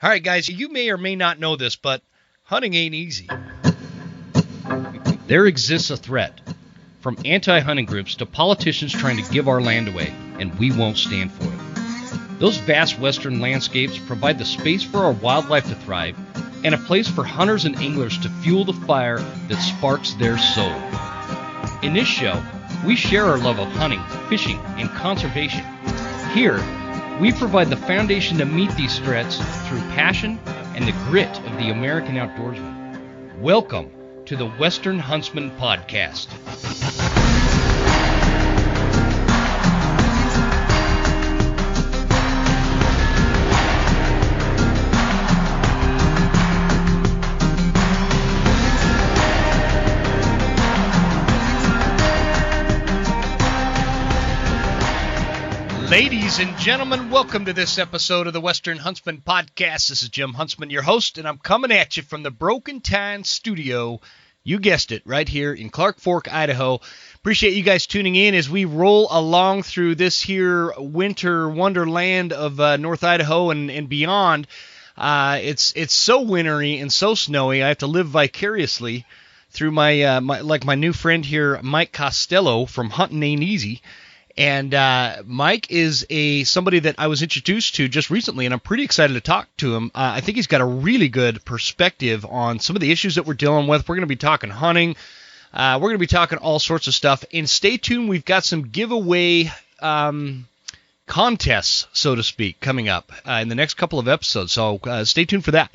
All right, guys, you may or may not know this, but hunting ain't easy. There exists a threat, from anti-hunting groups to politicians trying to give our land away, and we won't stand for it. Those vast western landscapes provide the space for our wildlife to thrive and a place for hunters and anglers to fuel the fire that sparks their soul. In this show, we share our love of hunting, fishing, and conservation. Here, we provide the foundation to meet these threats through passion and the grit of the American outdoorsman. Welcome to the Western Huntsman Podcast. Ladies and gentlemen, welcome to this episode of the Western Huntsman Podcast. This is Jim Huntsman, your host, and I'm coming at you from the Broken Tine Studio. You guessed it, right here in Clark Fork, Idaho. Appreciate you guys tuning in as we roll along through this here winter wonderland of North Idaho and beyond. It's so wintry and so snowy, I have to live vicariously through my new friend here, Mike Costello from Huntin' Ain't Easy. And Mike is somebody that I was introduced to just recently, and I'm pretty excited to talk to him. I think he's got a really good perspective on some of the issues that we're dealing with. We're going to be talking hunting. We're going to be talking all sorts of stuff. And stay tuned. We've got some giveaway contests, so to speak, coming up in the next couple of episodes. So stay tuned for that.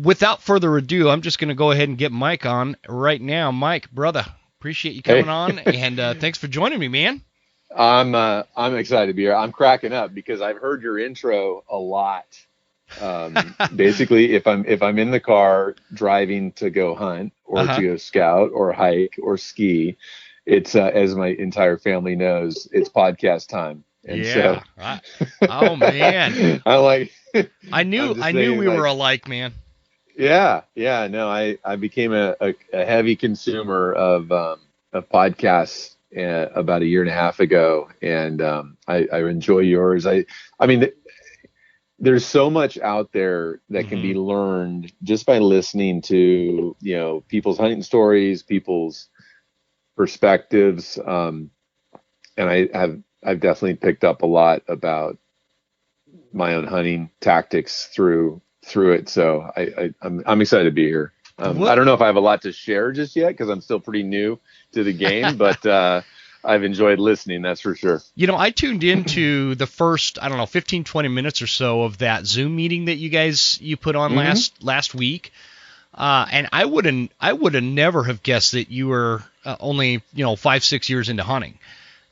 Without further ado, I'm just going to go ahead and get Mike on right now. Mike, brother, appreciate you coming on, and thanks for joining me, man. I'm excited to be here. I'm cracking up because I've heard your intro a lot. Basically, if I'm in the car driving to go hunt or to go scout or hike or ski, it's as my entire family knows, it's podcast time. And yeah. Oh man. I knew we were alike, man. Yeah. No, I became a heavy consumer of podcasts about a year and a half ago, and I enjoy yours. I mean, there's so much out there that can be learned just by listening to people's hunting stories, people's perspectives, and I've definitely picked up a lot about my own hunting tactics through it. So I'm excited to be here. I don't know if I have a lot to share just yet because I'm still pretty new to the game, but I've enjoyed listening, that's for sure. I tuned into the first, 15, 20 minutes or so of that Zoom meeting that you put on last week. And I would have never have guessed that you were only, 5-6 years into hunting.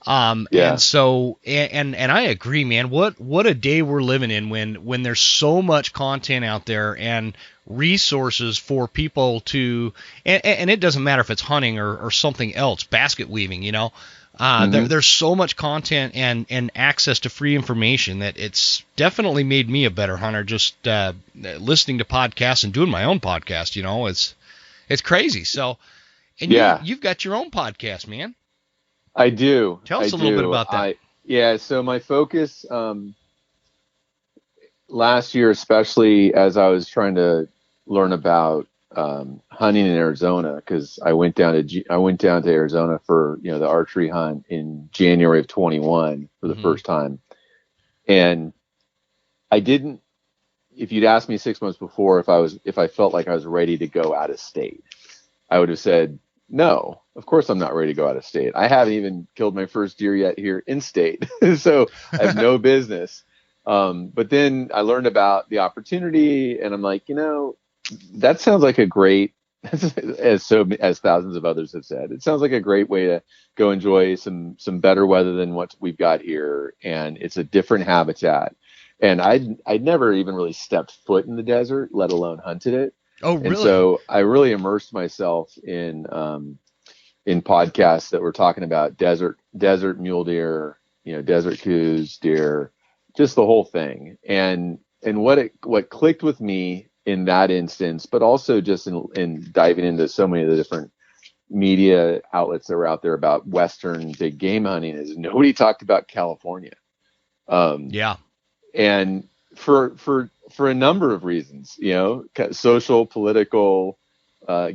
And so, and I agree, man, what a day we're living in when there's so much content out there and resources for people to, and it doesn't matter if it's hunting or something else, basket weaving, there's so much content and access to free information that it's definitely made me a better hunter just listening to podcasts and doing my own podcast. It's crazy. So, and you've got your own podcast, man. I do. Tell us a little bit about that. So my focus last year, especially as I was trying to learn about hunting in Arizona, because I went down to Arizona for the archery hunt in January of 21 for the first time, and I didn't. If you'd asked me 6 months before if I felt like I was ready to go out of state, I would have said no. Of course I'm not ready to go out of state. I haven't even killed my first deer yet here in state, so I have no business. But then I learned about the opportunity, and I'm like, that sounds like a great, as thousands of others have said, it sounds like a great way to go enjoy some better weather than what we've got here, and it's a different habitat. And I'd never even really stepped foot in the desert, let alone hunted it. Oh, really? And so I really immersed myself in podcasts that were talking about desert mule deer, desert coos, deer, just the whole thing. And what clicked with me in that instance, but also just in diving into so many of the different media outlets that were out there about Western big game hunting, is nobody talked about California. And for for a number of reasons, social, political,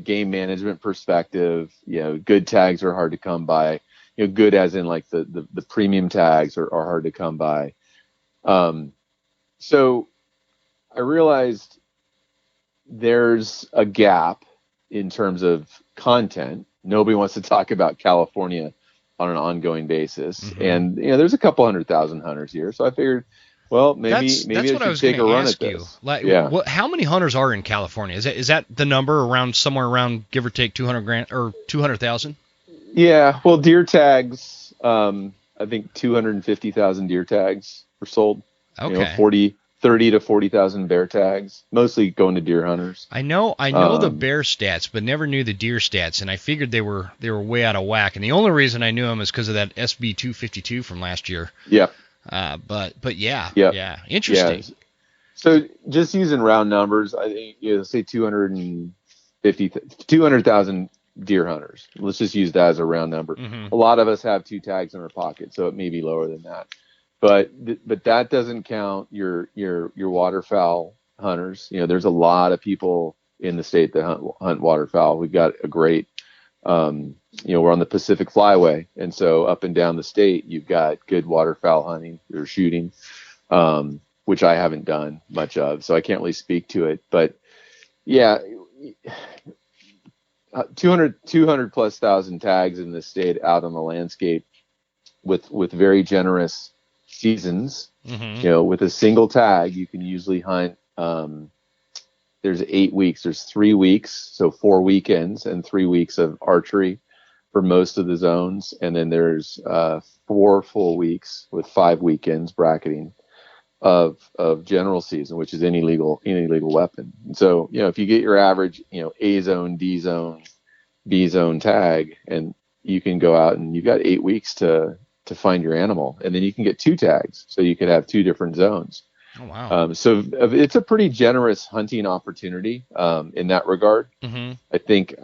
game management perspective. Good tags are hard to come by. Good as in like the premium tags are hard to come by. So I realized there's a gap in terms of content. Nobody wants to talk about California on an ongoing basis. Mm-hmm. And, there's a couple 100,000 hunters here. So I figured, well, maybe I should take a run at this. How many hunters are in California? Is that the number somewhere around give or take 200,000 or 200,000? Yeah. Well, deer tags, I think 250,000 deer tags were sold. Okay. 30 to 40,000 bear tags, mostly going to deer hunters. I know the bear stats, but never knew the deer stats, and I figured they were way out of whack. And the only reason I knew them is because of that SB 252 from last year. Yeah. But yeah, interesting. Yeah. So just using round numbers, I think say 200,000 deer hunters. Let's just use that as a round number. Mm-hmm. A lot of us have 2 tags in our pocket, so it may be lower than that. But that doesn't count your waterfowl hunters. There's a lot of people in the state that hunt waterfowl. We've got a great, we're on the Pacific Flyway, and so up and down the state, you've got good waterfowl hunting or shooting, which I haven't done much of, so I can't really speak to it. But yeah, 200 plus thousand tags in the state out on the landscape with very generous seasons. Mm-hmm. With a single tag, you can usually hunt. There's 8 weeks. There's 3 weeks, so 4 weekends and 3 weeks of archery for most of the zones, and then there's 4 full weeks with 5 weekends bracketing of general season, which is any legal weapon. And so if you get your average A zone, D zone, B zone tag, and you can go out and you've got 8 weeks to find your animal, and then you can get 2 tags, so you could have 2 different zones. Oh, wow. So it's a pretty generous hunting opportunity in that regard. Mm-hmm. I think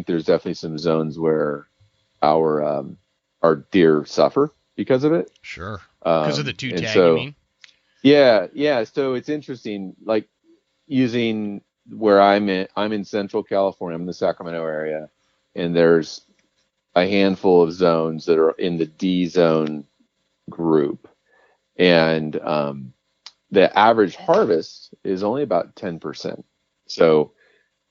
there's definitely some zones where our deer suffer because of it. Sure. Because of the 2 tag, so, you mean? Yeah. So it's interesting, like using where I'm in Central California. I'm in the Sacramento area, and there's a handful of zones that are in the D zone group, and the average harvest is only about 10%. So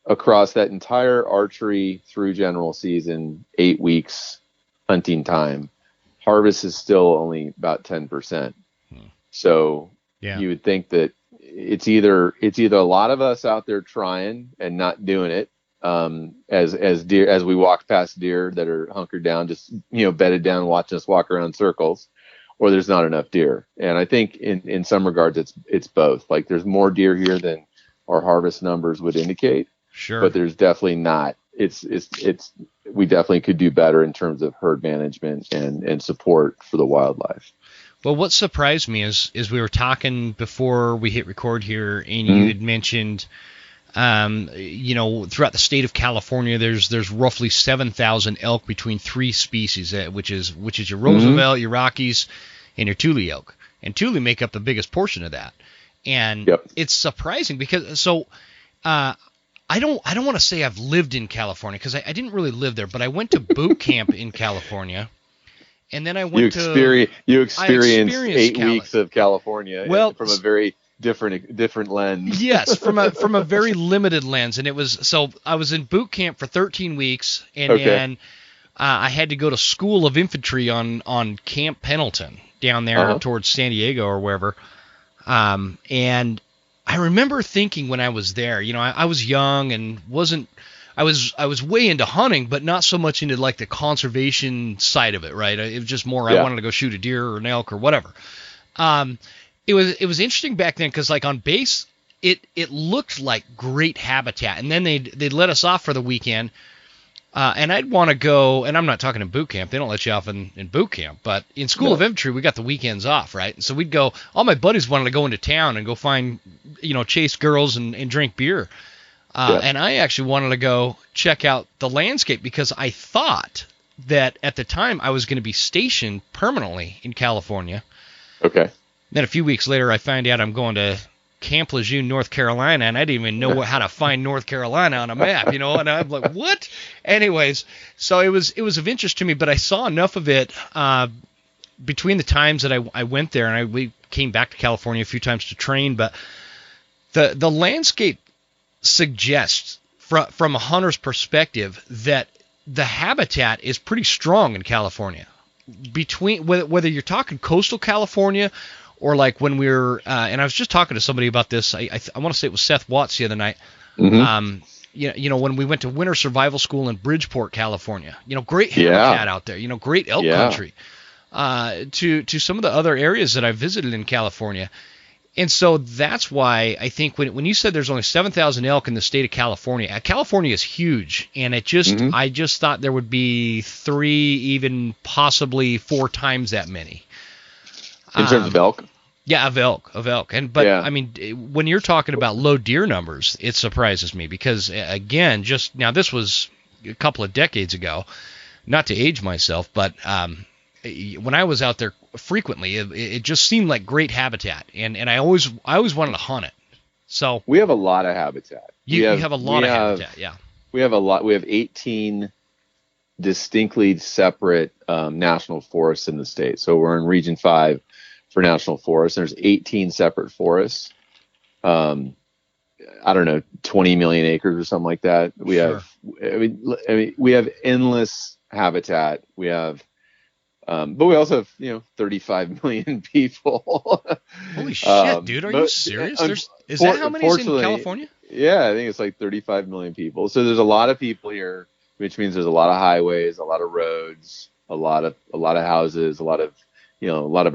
across that entire archery through general season, 8 weeks hunting time, harvest is still only about 10%. So you would think that it's either a lot of us out there trying and not doing it, as we walk past deer that are hunkered down, just bedded down, watching us walk around in circles, or there's not enough deer. And I think in some regards it's both. Like there's more deer here than our harvest numbers would indicate. Sure. But there's definitely not. We definitely could do better in terms of herd management and support for the wildlife. Well, what surprised me is we were talking before we hit record here, and you had mentioned, throughout the state of California, there's roughly 7,000 elk between 3 species, which is your Roosevelt, your Rockies, and your Tule elk. And Tule make up the biggest portion of that. And It's surprising because I don't want to say I've lived in California, because I didn't really live there, but I went to boot camp in California. And then I went You experienced 8 weeks of California, from a very different lens. Yes, from a very limited lens. And I was in boot camp for 13 weeks, and then I had to go to School of Infantry on Camp Pendleton down there towards San Diego or wherever. And I remember thinking when I was there, I was young and I was way into hunting, but not so much into like the conservation side of it, right? It was just more I wanted to go shoot a deer or an elk or whatever. It was interesting back then because like on base, it looked like great habitat, and then they'd let us off for the weekend, and I'd want to go, and I'm not talking in boot camp. They don't let you off in boot camp, but in School of Infantry, we got the weekends off, right? And so we'd go. All my buddies wanted to go into town and go find, chase girls and drink beer. And I actually wanted to go check out the landscape because I thought that at the time I was going to be stationed permanently in California. Okay. Then a few weeks later, I find out I'm going to Camp Lejeune, North Carolina, and I didn't even know how to find North Carolina on a map, and I'm like, what? Anyways, so it was of interest to me, but I saw enough of it between the times that I went there, and we came back to California a few times to train, but the landscape suggests from a hunter's perspective that the habitat is pretty strong in California. Between whether you're talking coastal California or like when we were, and I was just talking to somebody about this. I want to say it was Seth Watts the other night. Mm-hmm. When we went to winter survival school in Bridgeport, California. Great habitat out there. Great elk country. To some of the other areas that I visited in California. And so that's why I think when you said there's only 7,000 elk in the state of California, California is huge, and I just thought there would be 3, even possibly 4 times that many. In terms of elk? Yeah, of elk. I mean, when you're talking about low deer numbers, it surprises me because, again, this was a couple of decades ago, not to age myself, but when I was out there frequently, it just seemed like great habitat, and I always wanted to hunt it. So we have a lot of habitat. You have a lot of habitat, yeah. We have a lot. We have 18 distinctly separate national forests in the state. So we're in Region 5 for national forests. There's 18 separate forests. I don't know, 20 million acres or something like that. We have. I mean, we have endless habitat. We have. But we also have, 35 million people. Holy shit, dude! Are you serious? Is that how many is in California? Yeah, I think it's like 35 million people. So there's a lot of people here, which means there's a lot of highways, a lot of roads, a lot of houses, a lot of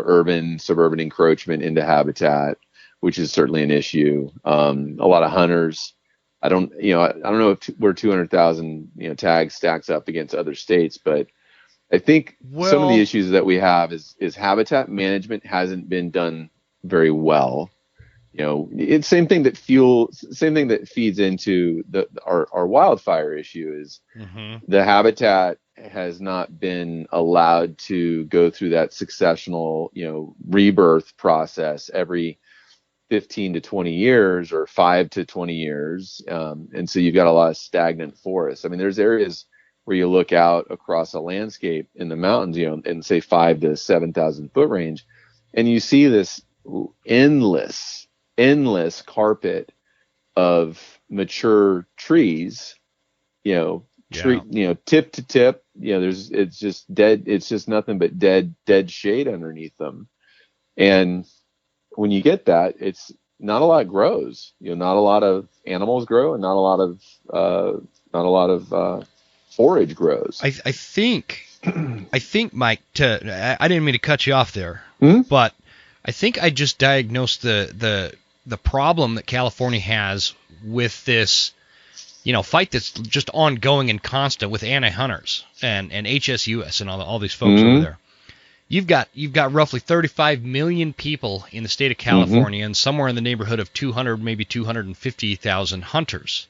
urban, suburban encroachment into habitat, which is certainly an issue. A lot of hunters. I don't know if where 200,000 tags stacks up against other states, but I think some of the issues that we have is habitat management hasn't been done very well. It's same thing that feeds into our wildfire issue is the habitat has not been allowed to go through that successional, rebirth process every 15 to 20 years or 5 to 20 years. And so you've got a lot of stagnant forests. I mean, there's areas where you look out across a landscape in the mountains, in say 5 to 7,000 foot range, and you see this endless carpet of mature trees, tip to tip, it's just dead. It's just nothing but dead shade underneath them. And when you get that, it's not a lot grows, not a lot of animals grow and not a lot of forage grows. I think, Mike, I didn't mean to cut you off there, but I think I just diagnosed the problem that California has with this, fight that's just ongoing and constant with anti-hunters and HSUS and all these folks over there. You've got roughly 35 million people in the state of California and somewhere in the neighborhood of 200, maybe 250,000 hunters.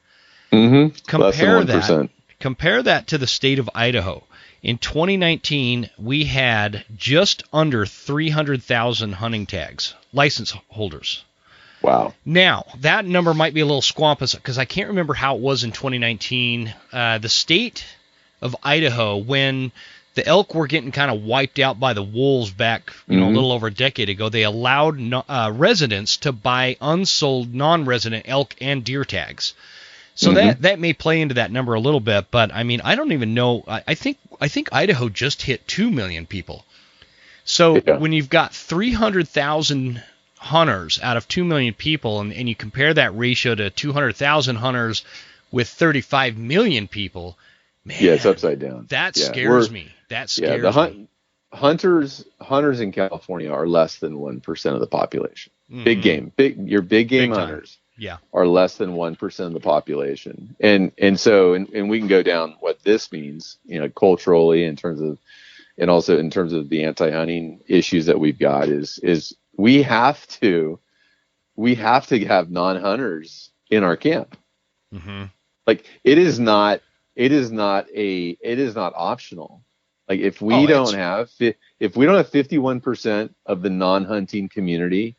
Compare that to the state of Idaho. In 2019, we had just under 300,000 hunting tags, license holders. Wow. Now, that number might be a little swampus because I can't remember how it was in 2019. The state of Idaho, when the elk were getting kind of wiped out by the wolves back, a little over a decade ago, they allowed residents to buy unsold non-resident elk and deer tags. So that may play into that number a little bit, but I mean, I don't even know. I think Idaho just hit 2 million people. So when you've got 300,000 hunters out of 2 million people, and you compare that ratio to 200,000 hunters with 35 million people, man, it's upside down. That scares me. That scares me. Hunters in California are less than 1% of the population. Big game hunters. Yeah, are less than 1% of the population, and so we can go down what this means, culturally in terms of, and also in terms of the anti-hunting issues that we've got is we have to have non-hunters in our camp. Like it is not optional. Like if we don't have 51% of the non-hunting community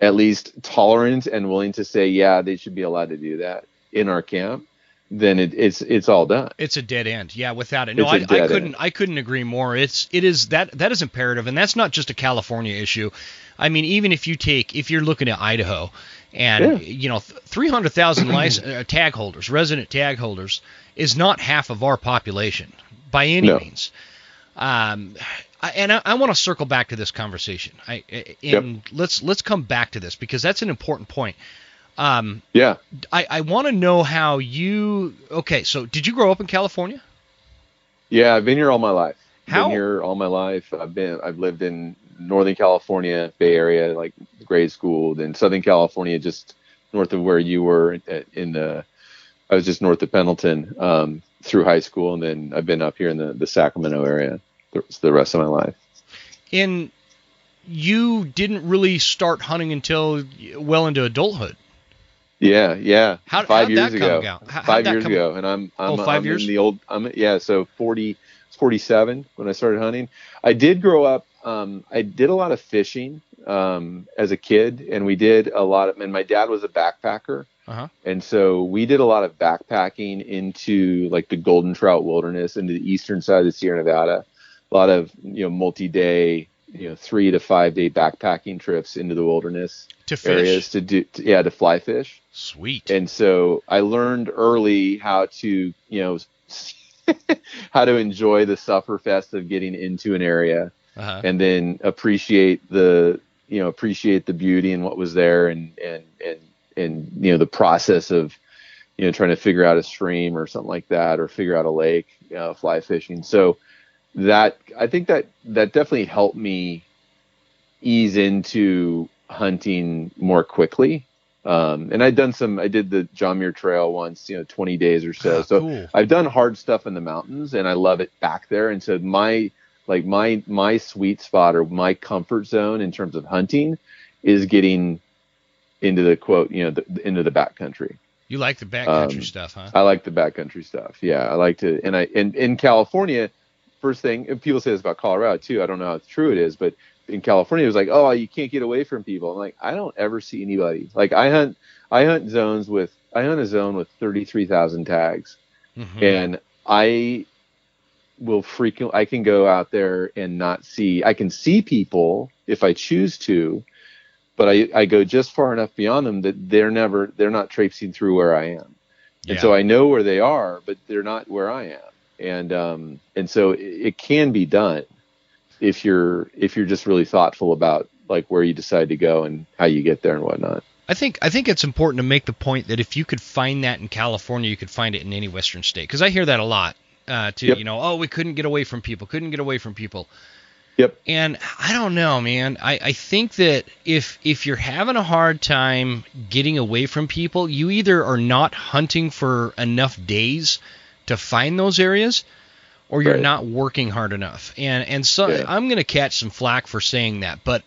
at least tolerant and willing to say, yeah, they should be allowed to do that in our camp, then it's all done. It's a dead end. Yeah, without it. No, I couldn't agree more. That is imperative, and that's not just a California issue. I mean, even if you're looking at Idaho, and 300,000 tag holders, resident tag holders, is not half of our population by any means. And I want to circle back to this conversation. Let's come back to this because that's an important point. I want to know how you. Okay, so did you grow up in California? Yeah, I've been here all my life. Been here all my life. I've lived in Northern California, Bay Area, like grade school, then Southern California, just north of where you were. I was just north of Pendleton through high school, and then I've been up here in the Sacramento area the rest of my life. And you didn't really start hunting until well into adulthood. Yeah. How'd 5 years that ago. come about? 5 years ago, and I'm 5 years? in the old. So 47 when I started hunting. I did grow up. I did a lot of fishing as a kid, and we did a lot of. And my dad was a backpacker, and so we did a lot of backpacking into like the Golden Trout Wilderness, into the eastern side of the Sierra Nevada. A lot of multi-day, 3 to 5 day backpacking trips into the wilderness to fish. Areas to fly fish. Sweet. And so I learned early how to how to enjoy the sufferfest of getting into an area, and then appreciate the beauty and what was there, and the process of trying to figure out a stream or something like that, or figure out a lake, fly fishing. So I think that definitely helped me ease into hunting more quickly. And I did the John Muir Trail once, 20 days or so. So cool. I've done hard stuff in the mountains, and I love it back there. And so my sweet spot, or my comfort zone in terms of hunting, is getting into the into the backcountry. You like the backcountry stuff, huh? I like the backcountry stuff. Yeah, I like to, and in California, first thing, and people say this about Colorado too. I don't know how true it is, but in California, it was like, oh, you can't get away from people. I'm like, I don't ever see anybody. Like I hunt a zone with 33,000 tags, and I can go out there and not see. I can see people if I choose to, but I go just far enough beyond them that they're not traipsing through where I am, and so I know where they are, but they're not where I am. And so it can be done if you're just really thoughtful about like where you decide to go and how you get there and whatnot. I think it's important to make the point that if you could find that in California, you could find it in any Western state. Because I hear that a lot too. Yep. We couldn't get away from people. Yep. And I don't know, man. I think that if you're having a hard time getting away from people, you either are not hunting for enough days to find those areas, or you're not working hard enough. And so I'm going to catch some flack for saying that, but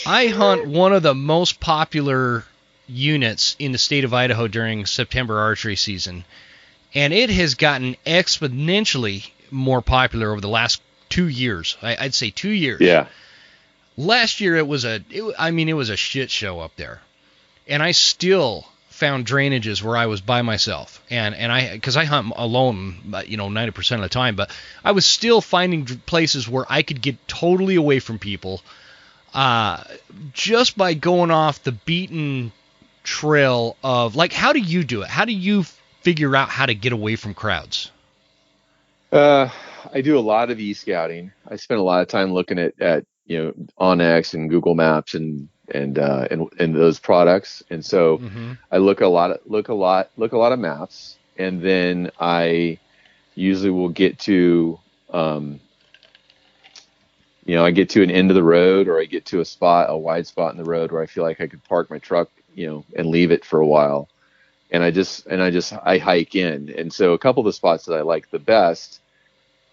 I hunt one of the most popular units in the state of Idaho during September archery season, and it has gotten exponentially more popular over the last 2 years. I'd say 2 years. Yeah. Last year it was a shit show up there, and I still found drainages where I was by myself, and because I hunt alone, 90% of the time, but I was still finding places where I could get totally away from people, just by going off the beaten trail of, like, how do you do it? How do you figure out how to get away from crowds? I do a lot of e-scouting. I spend a lot of time looking at Onyx and Google Maps and those products, and so I look a lot of maps, and then I usually will get to I get to an end of the road, or I get to a wide spot in the road where I feel like I could park my truck and leave it for a while, and I hike in. And so a couple of the spots that I like the best,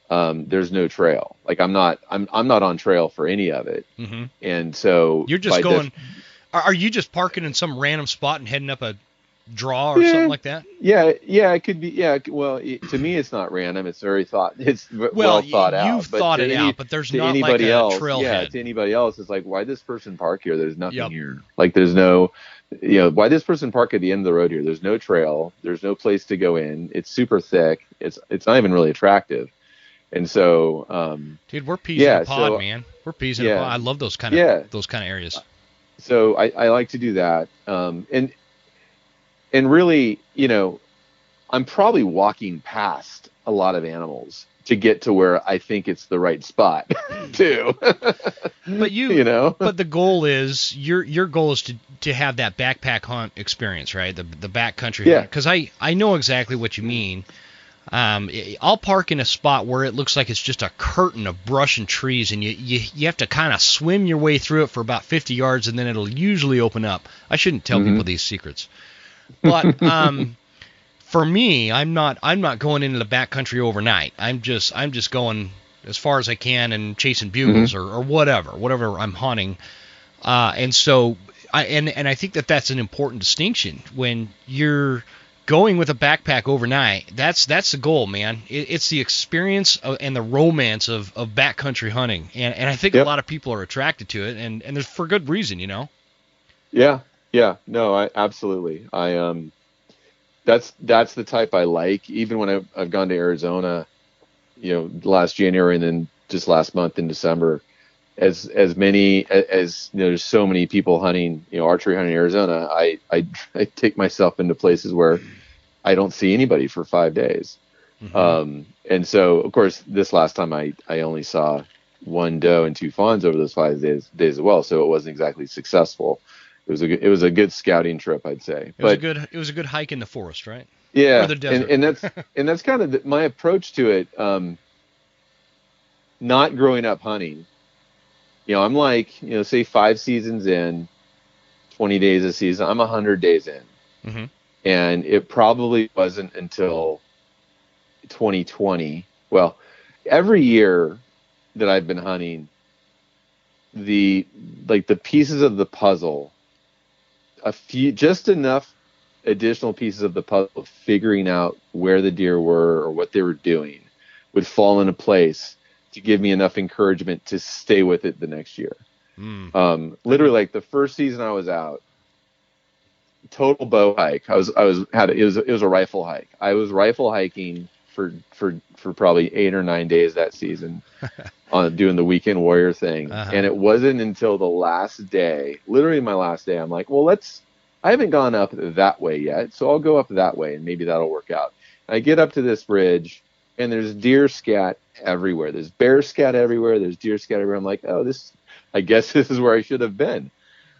there's no trail. Like I'm not on trail for any of it. And so you're just going. Are you just parking in some random spot and heading up a draw or something like that? Yeah, it could be. Yeah, well, to me, it's not random. It's very well thought out. You've thought it out, but there's to not like anybody a else, trailhead. to anybody else, it's like, why this person park here? There's nothing here. Like, there's no, why this person park at the end of the road here? There's no trail. There's no place to go in. It's super thick. It's not even really attractive. And so, dude, we're peas in a pod, man. We're peas in a pod. I love those kind of areas. So I like to do that. And really, I'm probably walking past a lot of animals to get to where I think it's the right spot too. But but the goal is your goal is to have that backpack hunt experience, right? The backcountry hunt. Because I know exactly what you mean. I'll park in a spot where it looks like it's just a curtain of brush and trees, and you have to kind of swim your way through it for about 50 yards, and then it'll usually open up. I shouldn't tell people these secrets. But for me, I'm not going into the backcountry overnight. I'm just going as far as I can and chasing bugles or whatever I'm hunting. And so I think that that's an important distinction when you're going with a backpack overnight. That's the goal, man. It's the experience and the romance of backcountry hunting, and I think a lot of people are attracted to it, and there's for good reason, Yeah, no, absolutely. That's the type I like. Even when I've gone to Arizona, last January and then just last month in December, as many as there's so many people hunting, archery hunting in Arizona. I take myself into places where I don't see anybody for 5 days. And so, of course, this last time I only saw one doe and 2 fawns over those 5 days as well. So it wasn't exactly successful. It was a good scouting trip, I'd say. It was a good hike in the forest, right? Yeah, or the desert. and that's kind of my approach to it. Not growing up hunting, I'm like, say 5 seasons in, 20 days a season. I'm 100 days in, and it probably wasn't until 2020. Well, every year that I've been hunting, the pieces of the puzzle. Just enough additional pieces of the puzzle, figuring out where the deer were or what they were doing, would fall into place to give me enough encouragement to stay with it the next year. Literally, like the first season I was out, total bow hike. It was a rifle hike. I was rifle hiking for probably 8 or 9 days that season, on doing the weekend warrior thing. And it wasn't until the last day, literally my last day, I'm like, well, I haven't gone up that way yet, so I'll go up that way and maybe that'll work out. And I get up to this ridge and there's deer scat everywhere. There's bear scat everywhere. There's deer scat everywhere. I'm like, I guess this is where I should have been.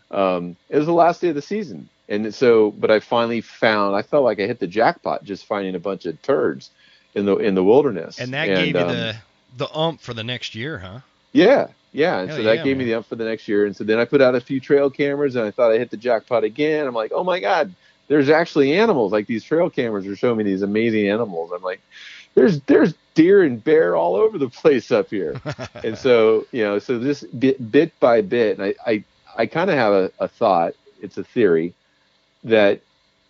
It was the last day of the season. And so, but I finally I felt like I hit the jackpot just finding a bunch of turds in the wilderness. And that gave you the for the next year, huh? Yeah. And so that gave me the ump for the next year. And so then I put out a few trail cameras and I thought I hit the jackpot again. I'm like, oh my God, there's actually animals. Like, these trail cameras are showing me these amazing animals. I'm like, there's deer and bear all over the place up here. And so, so just bit by bit, and I kind of have a thought, it's a theory, that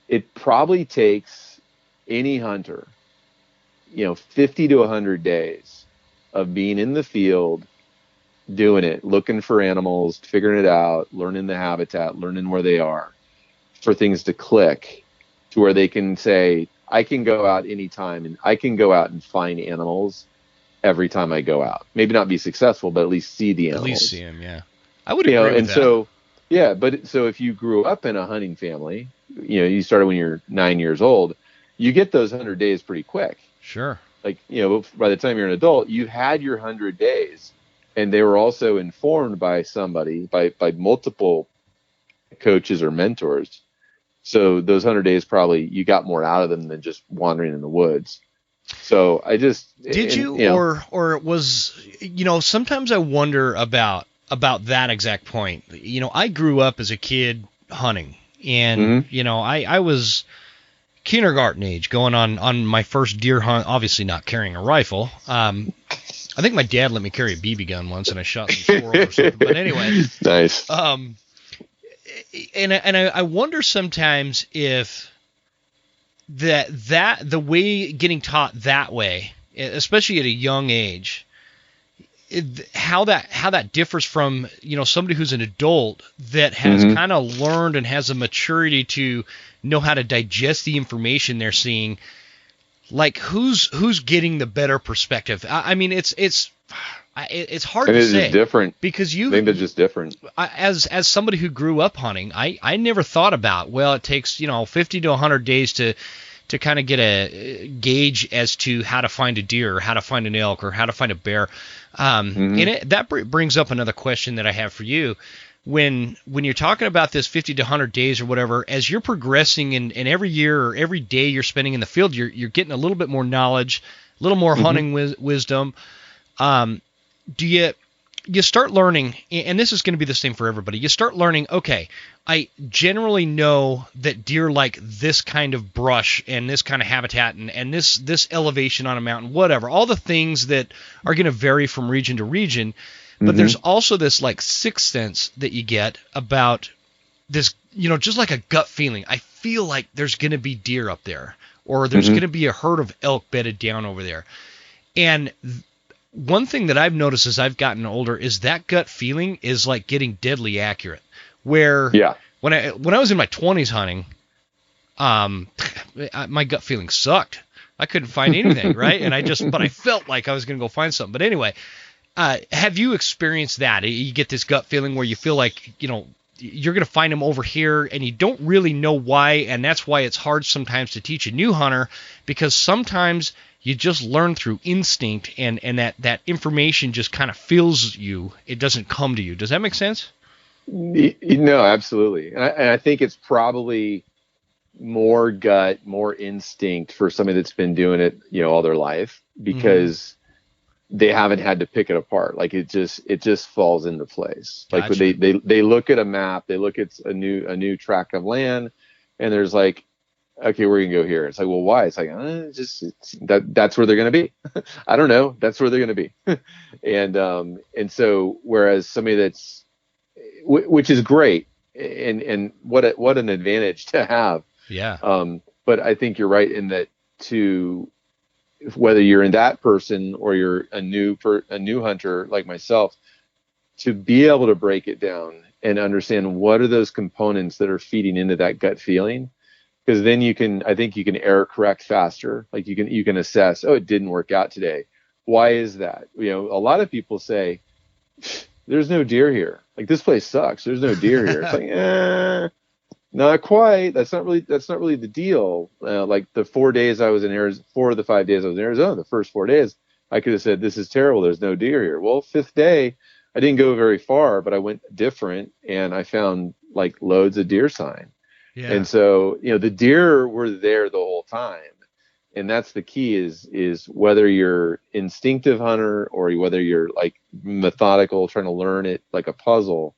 it probably takes any hunter, 50 to 100 days of being in the field, doing it, looking for animals, figuring it out, learning the habitat, learning where they are, for things to click to where they can say, I can go out anytime and I can go out and find animals every time I go out. Maybe not be successful, but at least see the animals. At least see them, yeah. I would agree with that. So, yeah, so if you grew up in a hunting family, you started when you're 9 years old, you get those 100 days pretty quick. Sure. Like, by the time you're an adult, you had your 100 days, and they were also informed by somebody, by multiple coaches or mentors. So those 100 days, probably you got more out of them than just wandering in the woods. So I just or was sometimes I wonder about that exact point. I grew up as a kid hunting, and I was kindergarten age, going on my first deer hunt. Obviously not carrying a rifle. I think my dad let me carry a BB gun once, and I shot some squirrels or something. But anyway, nice. And I wonder sometimes if that the way getting taught that way, especially at a young age, how that differs from somebody who's an adult that has kind of learned and has a maturity to know how to digest the information they're seeing. Like who's getting the better perspective? I mean, it's hard to say. It's different because I think they're just different. As somebody who grew up hunting, I never thought about, well, it takes 50 to 100 days to kind of get a gauge as to how to find a deer or how to find an elk or how to find a bear. And that brings up another question that I have for you. When you're talking about this 50 to 100 days or whatever, as you're progressing and every year or every day you're spending in the field, you're getting a little bit more knowledge, a little more hunting wisdom. Do you start learning, and this is going to be the same for everybody, you start learning, okay, I generally know that deer like this kind of brush and this kind of habitat and this elevation on a mountain, whatever, all the things that are going to vary from region to region. But there's also this like sixth sense that you get about this, just like a gut feeling. I feel like there's going to be deer up there, or there's going to be a herd of elk bedded down over there. And one thing that I've noticed as I've gotten older is that gut feeling is like getting deadly accurate. Where when I was in my 20s hunting, my gut feeling sucked. I couldn't find anything, right? And but I felt like I was going to go find something. But anyway, have you experienced that? You get this gut feeling where you feel like, you're going to find them over here and you don't really know why. And that's why it's hard sometimes to teach a new hunter, because sometimes you just learn through instinct and that information just kind of fills you. It doesn't come to you. Does that make sense? No, absolutely. And I think it's probably more gut, more instinct for somebody that's been doing it, all their life, because they haven't had to pick it apart. Like it just falls into place. Gotcha. Like when they look at a map, they look at a new tract of land, and there's like, okay, we're gonna go here. It's like, well, why? It's like, that's where they're gonna be. I don't know. That's where they're gonna be. and so whereas somebody that's, which is great, and what an advantage to have. Yeah. But I think you're right in that whether you're in that person or you're a new hunter like myself, to be able to break it down and understand what are those components that are feeding into that gut feeling, because then I think you can error correct faster. Like you can assess, oh, it didn't work out today. Why is that? A lot of people say, there's no deer here. Like this place sucks. There's no deer here. It's like, not quite. That's not really the deal. Like the 4 days I was in Arizona, 4 of the 5 days I was in Arizona, the first 4 days, I could have said, this is terrible. There's no deer here. Well, 5th day, I didn't go very far, but I went different and I found like loads of deer sign. Yeah. And so, the deer were there the whole time. And that's the key is whether you're instinctive hunter or whether you're like methodical, trying to learn it like a puzzle.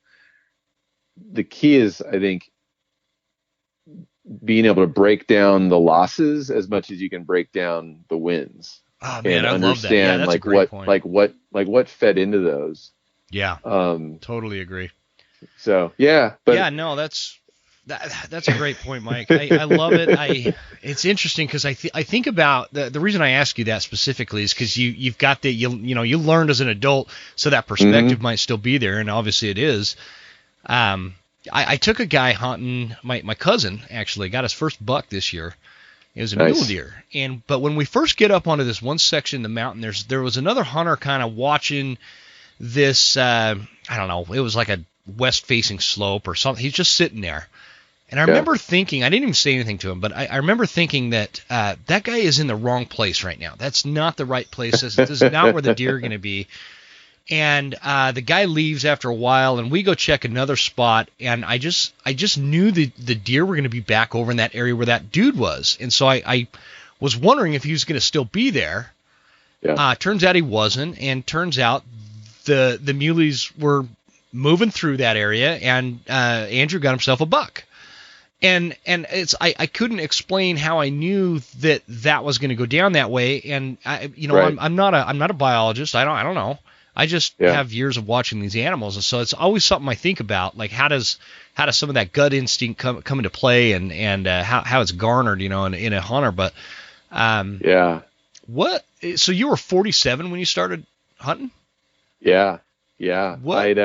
The key is, I think, being able to break down the losses as much as you can break down the wins. Oh man, and I understand love that. Yeah, that's like a great point. what fed into those. Yeah. Totally agree. So yeah, but yeah, no, that's a great point, Mike. I love it. It's interesting because I think about the reason I ask you that specifically is because you've got you learned as an adult, so that perspective might still be there, and obviously it is. I took a guy hunting, my cousin actually got his first buck this year. It was a mule deer. But when we first get up onto this one section of the mountain, there was another hunter kind of watching this, I don't know, it was like a west-facing slope or something. He's just sitting there. And I remember thinking, I didn't even say anything to him, but I remember thinking that that guy is in the wrong place right now. That's not the right place. This is not where the deer are going to be. And the guy leaves after a while, and we go check another spot, and I just knew the deer were going to be back over in that area where that dude was. And so I was wondering if he was going to still be there. Yeah. Turns out he wasn't, and turns out the muleys were moving through that area, and Andrew got himself a buck. And I couldn't explain how I knew that was going to go down that way. And I'm not a biologist. I don't know. I just have years of watching these animals, and so it's always something I think about, like how does some of that gut instinct come into play, and how it's garnered, in a hunter. But what? So you were 47 when you started hunting? Yeah. What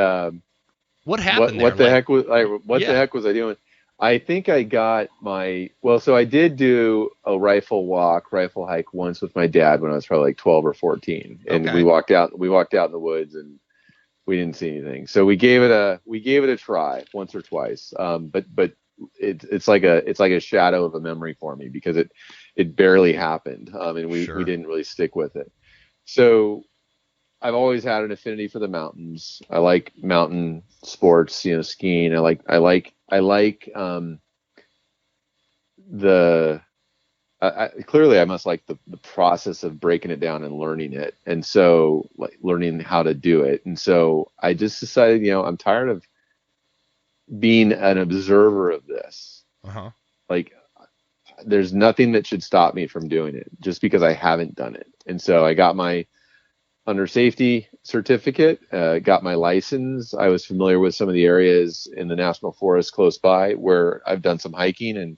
happened what the heck was I doing? I think I got so I did do a rifle hike once with my dad when I was probably like 12 or 14. And we walked out in the woods and we didn't see anything. So we gave it a try once or twice. But it's like a shadow of a memory for me because it barely happened. And we didn't really stick with it. So I've always had an affinity for the mountains. I like mountain sports, skiing. I like clearly I must like the process of breaking it down and learning it. And so like learning how to do it. And so I just decided, I'm tired of being an observer of this. Like there's nothing that should stop me from doing it just because I haven't done it. And so I got my under safety certificate, got my license. I was familiar with some of the areas in the national forest close by where I've done some hiking, and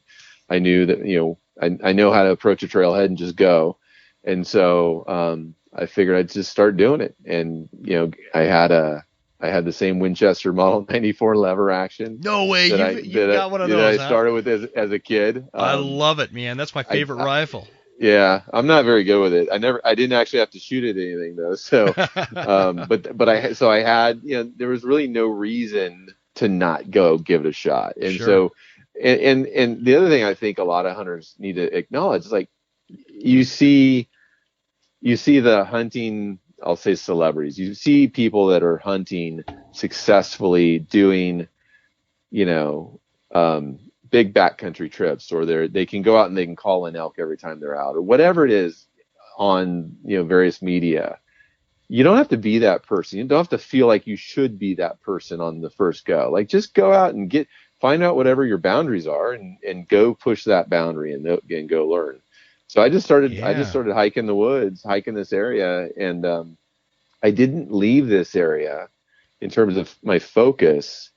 I knew that, I know how to approach a trailhead and just go. And so, I figured I'd just start doing it. And, I had the same Winchester Model 94 lever action. No way. You got one of those. That I started with as a kid. I love it, man. That's my favorite rifle. Yeah, I'm not very good with it. I didn't actually have to shoot at anything though. So, I had, there was really no reason to not go give it a shot. And so, and the other thing I think a lot of hunters need to acknowledge is like, you see the hunting, I'll say celebrities, you see people that are hunting successfully doing, big backcountry trips, or they can go out and they can call an elk every time they're out, or whatever it is on various media. You don't have to be that person. You don't have to feel like you should be that person on the first go. Like just go out and find out whatever your boundaries are and go push that boundary and go learn. So I just started hiking the woods, hiking this area, and I didn't leave this area in terms of my focus.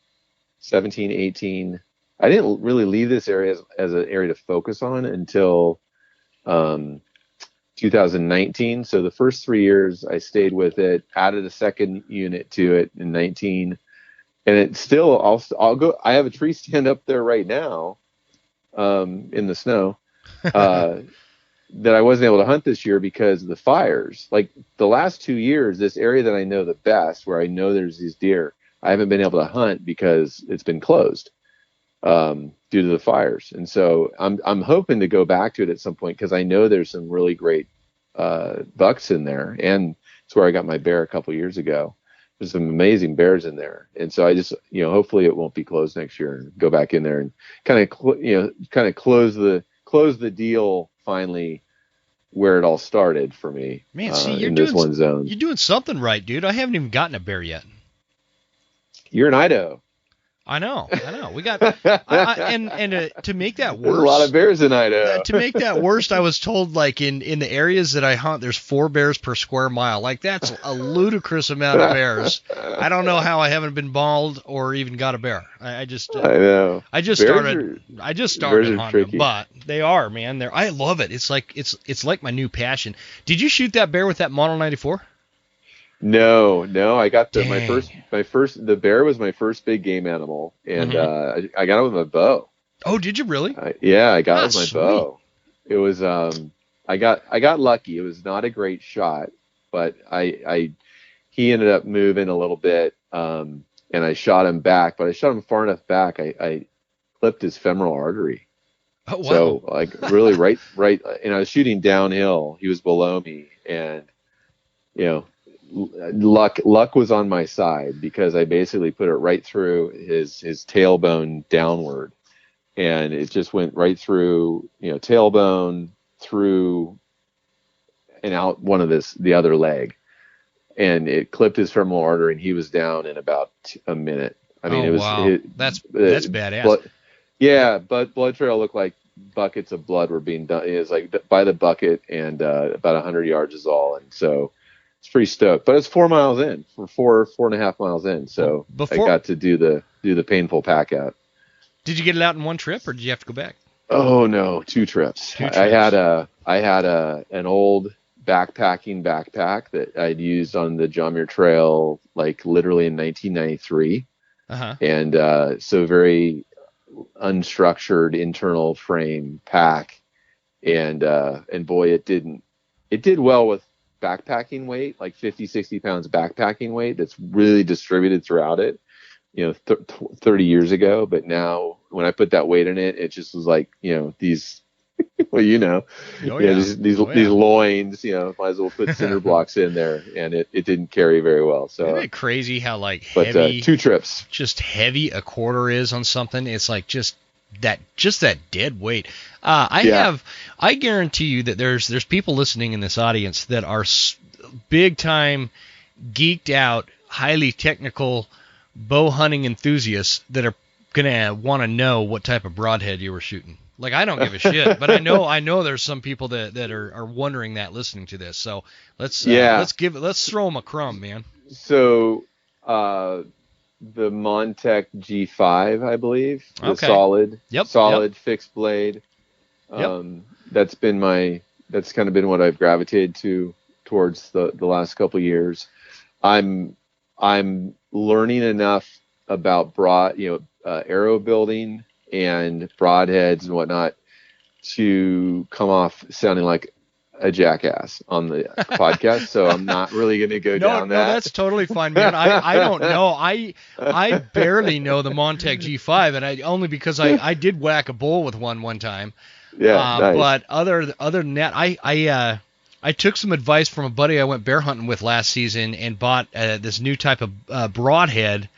17, 18. I didn't really leave this area as an area to focus on until 2019. So the first 3 years I stayed with it, added a second unit to it in 19. And it's still, I'll go, I have a tree stand up there right now in the snow that I wasn't able to hunt this year because of the fires. Like the last 2 years, this area that I know the best, where I know there's these deer, I haven't been able to hunt because it's been closed. Due to the fires. And so I'm hoping to go back to it at some point because I know there's some really great bucks in there, and it's where I got my bear a couple years ago. There's some amazing bears in there, and so I just hopefully it won't be closed next year, and go back in there and kind of close the deal finally where it all started for me. Man, see, you're in this one zone. You're doing something right, dude. I haven't even gotten a bear yet. You're in Idaho. I know. We got, to make that worse. There's a lot of bears in Idaho. To make that worse, I was told like in the areas that I hunt, there's 4 bears per square mile. Like that's a ludicrous amount of bears. I don't know how I haven't been mauled or even got a bear. I know. I just started hunting them, but they are, man. I love it. It's like my new passion. Did you shoot that bear with that Model 94? No, I got the bear was my first big game animal, and I got it with my bow. Oh, did you really? I got it with my bow. It was I got lucky. It was not a great shot, but he ended up moving a little bit, and I shot him back, but I shot him far enough back. I clipped his femoral artery. Oh wow! So like really right, and I was shooting downhill. He was below me, and luck was on my side because I basically put it right through his tailbone downward, and it just went right through tailbone through and out one of the other leg, and it clipped his femoral artery, and he was down in about a minute. I mean, it was wow. That's badass. But blood trail looked like buckets of blood were being done. It was like by the bucket, and about 100 yards is all, and so. it's pretty stoked. But it's 4 miles in, for 4.5 miles in. So I got to do the painful pack out. Did you get it out in one trip, or did you have to go back? Oh no, 2 trips. I had an old backpacking backpack that I'd used on the John Muir Trail, like literally in 1993. And so very unstructured internal frame pack, and boy, it did well with backpacking weight, like 50-60 pounds backpacking weight that's really distributed throughout it, 30 years ago. But now when I put that weight in it, it just was like, these well, these loins, might as well put cinder blocks in there, and it didn't carry very well. So isn't it crazy how heavy 2 trips, just heavy a quarter is on something? It's like just that dead weight. I guarantee you that there's people listening in this audience that are big time geeked out, highly technical bow hunting enthusiasts that are gonna want to know what type of broadhead you were shooting. Like, I don't give a shit, but I know there's some people that are wondering that listening to this. So let's throw them a crumb, man. So the Montec G5, I believe, the solid fixed blade. That's kind of been what I've gravitated towards the last couple of years. I'm learning enough about arrow building and broadheads and whatnot to come off sounding like a jackass on the podcast. So I'm not really going to go down that. No, that's totally fine, man. I don't know. I barely know the Montec G5, and only because I did whack a bull with one time. Yeah. Nice. But other than that, I took some advice from a buddy I went bear hunting with last season and bought this new type of broadhead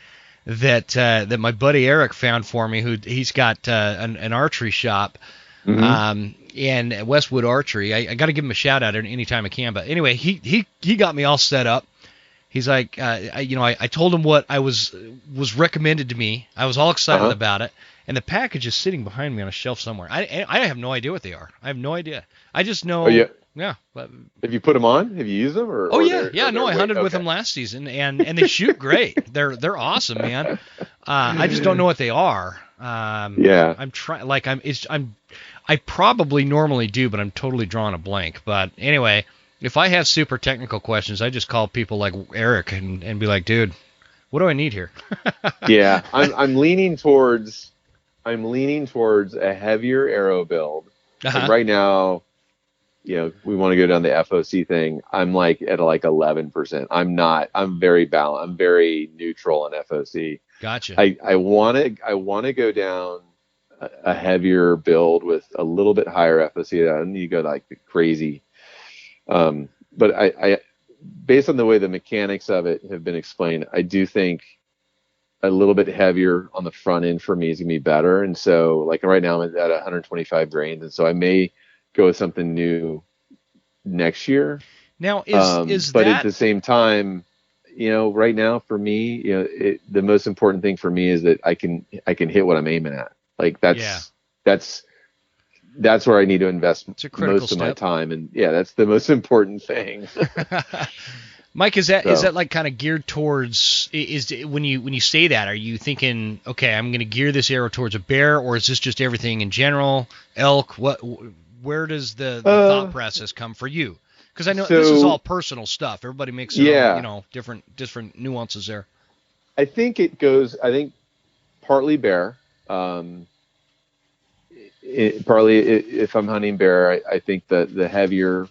that my buddy Eric found for me. He's got an archery shop, in Westwood Archery. I got to give him a shout out anytime I can. But anyway, he got me all set up. He's like, I told him what I was recommended to me. I was all excited about it, and the package is sitting behind me on a shelf somewhere. I have no idea what they are. I have no idea. I just know. Oh, yeah. Yeah. But, have you put them on? Have you used them? I hunted with them last season, and they shoot great. They're awesome, man. I just don't know what they are. I'm trying. I probably normally do, but I'm totally drawing a blank. But anyway, if I have super technical questions, I just call people like Eric and be like, dude, what do I need here? Yeah, I'm leaning towards a heavier arrow build. Like right now, we want to go down the FOC thing. I'm like at 11%. I'm very balanced. I'm very neutral on FOC. Gotcha. I want to go down a heavier build with a little bit higher FOC. I don't need to go like crazy. But I based on the way the mechanics of it have been explained, I do think a little bit heavier on the front end for me is gonna be better. And so like right now I'm at 125 grains, and so I may go with something new next year. Now but at the same time, right now for me, the most important thing for me is that I can hit what I'm aiming at. Like that's where I need to invest most of my time, and that's the most important thing. Mike, is that like kind of geared towards, when you say that, are you thinking, okay, I'm going to gear this arrow towards a bear, or is this just everything in general, elk? Where does the thought process come for you? Because I know this is all personal stuff. Everybody makes their own, different nuances there. I think partly bear. Partly if I'm hunting bear, I think the heavier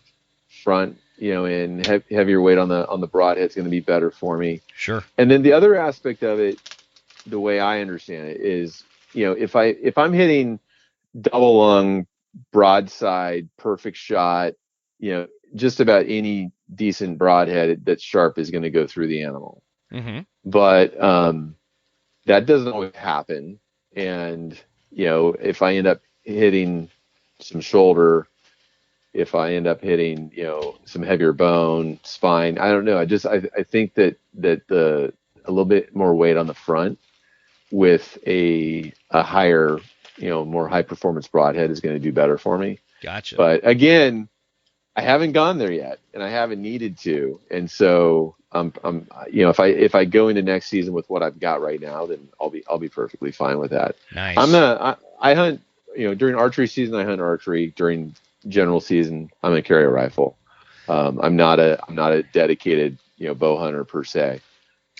front, and heavier weight on the broadhead is going to be better for me. Sure. And then the other aspect of it, the way I understand it is, if I'm hitting double lung, broadside, perfect shot, just about any decent broadhead that's sharp is going to go through the animal. Mm-hmm. But that doesn't always happen. And, if I end up hitting some shoulder, if I end up hitting, some heavier bone, spine, I don't know. I think that a little bit more weight on the front with a higher, more high performance broadhead is going to do better for me. Gotcha. But again, I haven't gone there yet, and I haven't needed to. And so, if I go into next season with what I've got right now, then I'll be perfectly fine with that. Nice. I hunt, during archery season, I hunt archery. During general season, I'm gonna carry a rifle. I'm not a dedicated, bow hunter per se.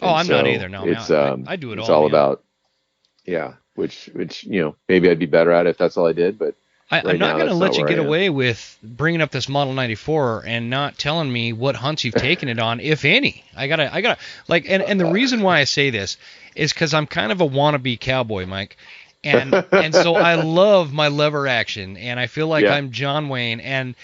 Oh, And I'm not either. No, it's, I do it it's all, all man. about, yeah, which, maybe I'd be better at it if that's all I did, but I'm not going to let you get where I am. away with bringing up this Model 94 and not telling me what hunts you've taken it on, if any. I gotta like, and the reason why I say this is because I'm kind of a wannabe cowboy, Mike, and so I love my lever action, and I feel like I'm John Wayne, and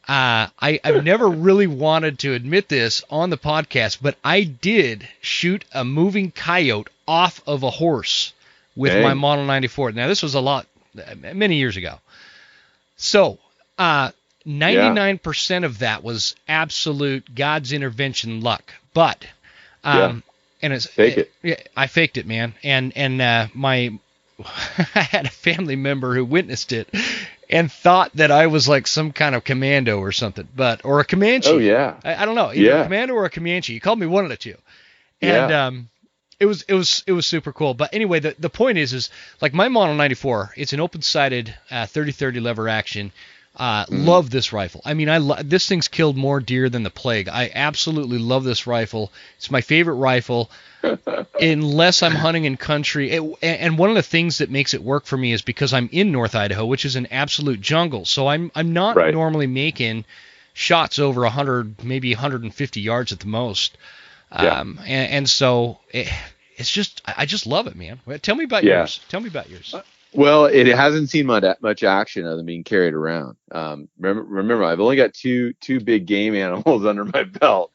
I've never really wanted to admit this on the podcast, but I did shoot a moving coyote off of a horse with my Model 94. Now, this was many years ago. So, 99% of that was absolute God's intervention luck. But, and it's fake it. Yeah, I faked it, man. And I had a family member who witnessed it and thought that I was like some kind of commando or something, or a Comanche. Oh yeah. I don't know, either a commando or a Comanche. He called me one of the two. And it was super cool. But anyway, the point is like my Model 94, it's an open-sighted 30-30 lever action. Love this rifle. I mean, this thing's killed more deer than the plague. I absolutely love this rifle. It's my favorite rifle. Unless I'm hunting in country. And one of the things that makes it work for me is because I'm in North Idaho, which is an absolute jungle. So I'm not normally making shots over 100, maybe 150 yards at the most. And so it's just, I just love it, man. Tell me about yours. Tell me about yours. Well, it hasn't seen much action other than being carried around. Remember, I've only got two big game animals under my belt,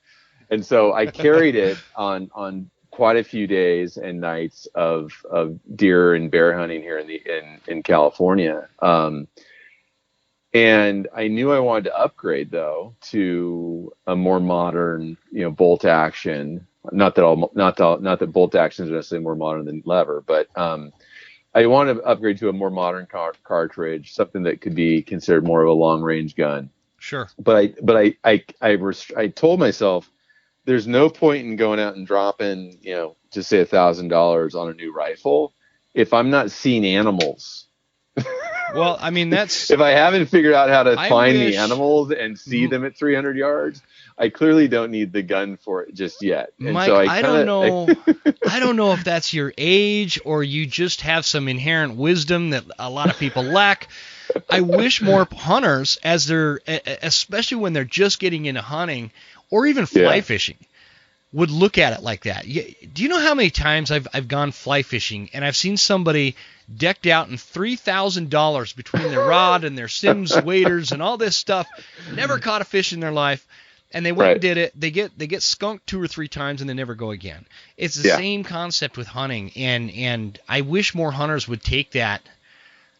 and so I carried it on quite a few days and nights of deer and bear hunting here in California. And I knew I wanted to upgrade though to a more modern, bolt action. Not that bolt actions are necessarily more modern than lever, but I want to upgrade to a more modern cartridge, something that could be considered more of a long range gun. Sure. But I told myself there's no point in going out and dropping, just say $1,000 on a new rifle if I'm not seeing animals. Well, I mean, that's if I haven't figured out how to find the animals and see them at 300 yards, I clearly don't need the gun for it just yet. And Mike, so I don't know. I don't know if that's your age or you just have some inherent wisdom that a lot of people lack. I wish more hunters, especially when they're just getting into hunting or even fly fishing, would look at it like that. Do you know how many times I've gone fly fishing and I've seen somebody decked out in $3,000 between their rod and their Sims waders and all this stuff, never caught a fish in their life, and they went and did it. They get skunked 2 or 3 times and they never go again. It's the same concept with hunting, and I wish more hunters would take that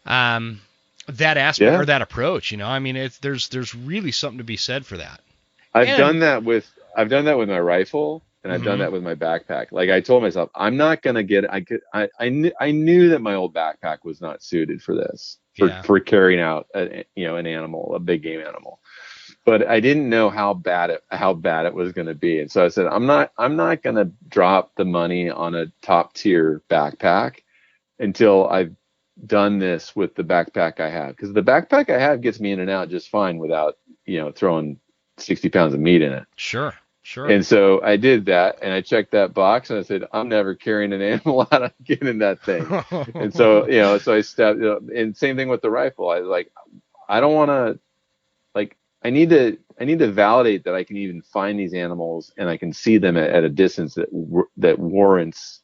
aspect or that approach. I mean, there's really something to be said for that. I've done that with my rifle. And I've done that with my backpack. Like I told myself, I'm not gonna get. I knew that my old backpack was not suited for this, for carrying out an animal, a big game animal. But I didn't know how bad it was gonna be, and so I said, I'm not gonna drop the money on a top tier backpack until I've done this with the backpack I have, because the backpack I have gets me in and out just fine without throwing 60 pounds of meat in it. Sure. And so I did that, and I checked that box, and I said, I'm never carrying an animal out again in that thing. And so, so I stepped, and same thing with the rifle. I was like, I don't want to, I need to validate that I can even find these animals and I can see them at a distance that warrants,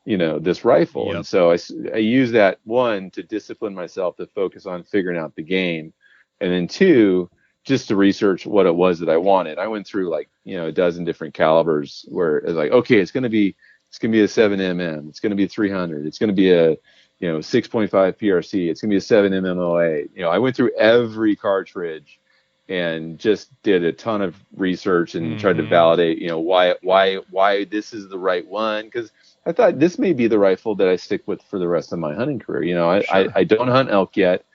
this rifle. Yep. And so I use that, one, to discipline myself to focus on figuring out the game, and then 2, just to research what it was that I wanted. I went through a dozen different calibers where it's like, okay, it's going to be a 7mm. It's going to be 300. It's going to be a, 6.5 PRC. It's going to be a 7mm OA. I went through every cartridge and just did a ton of research and tried to validate, why this is the right one. Because I thought this may be the rifle that I stick with for the rest of my hunting career. I don't hunt elk yet.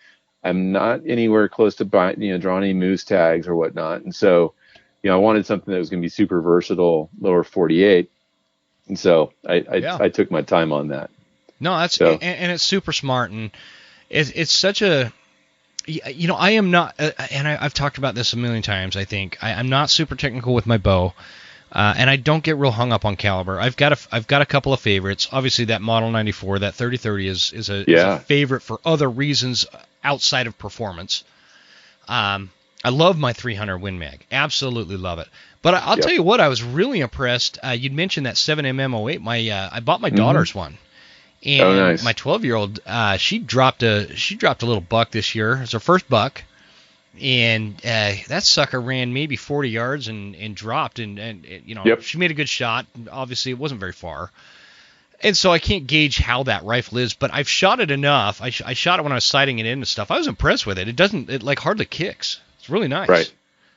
I'm not anywhere close to drawing any moose tags or whatnot. And so, I wanted something that was going to be super versatile, lower 48. And so I took my time on that. No, and it's super smart, and it's such a, I am not, and I've talked about this a million times. I think I'm not super technical with my bow, and I don't get real hung up on caliber. I've got a couple of favorites. Obviously, that Model 94, that 3030 is a favorite for other reasons outside of performance. I love my 300 Win Mag, absolutely love it. But I'll tell you what, I was really impressed. You'd mentioned that 7mm08. I bought my daughter's one, and nice. My 12-year-old, she dropped a little buck this year. It was her first buck, and that sucker ran maybe 40 yards and dropped, and she made a good shot. Obviously, it wasn't very far, and so I can't gauge how that rifle is. But I've shot it enough. I shot it when I was sighting it in and stuff. I was impressed with it. It like hardly kicks. It's really nice. Right.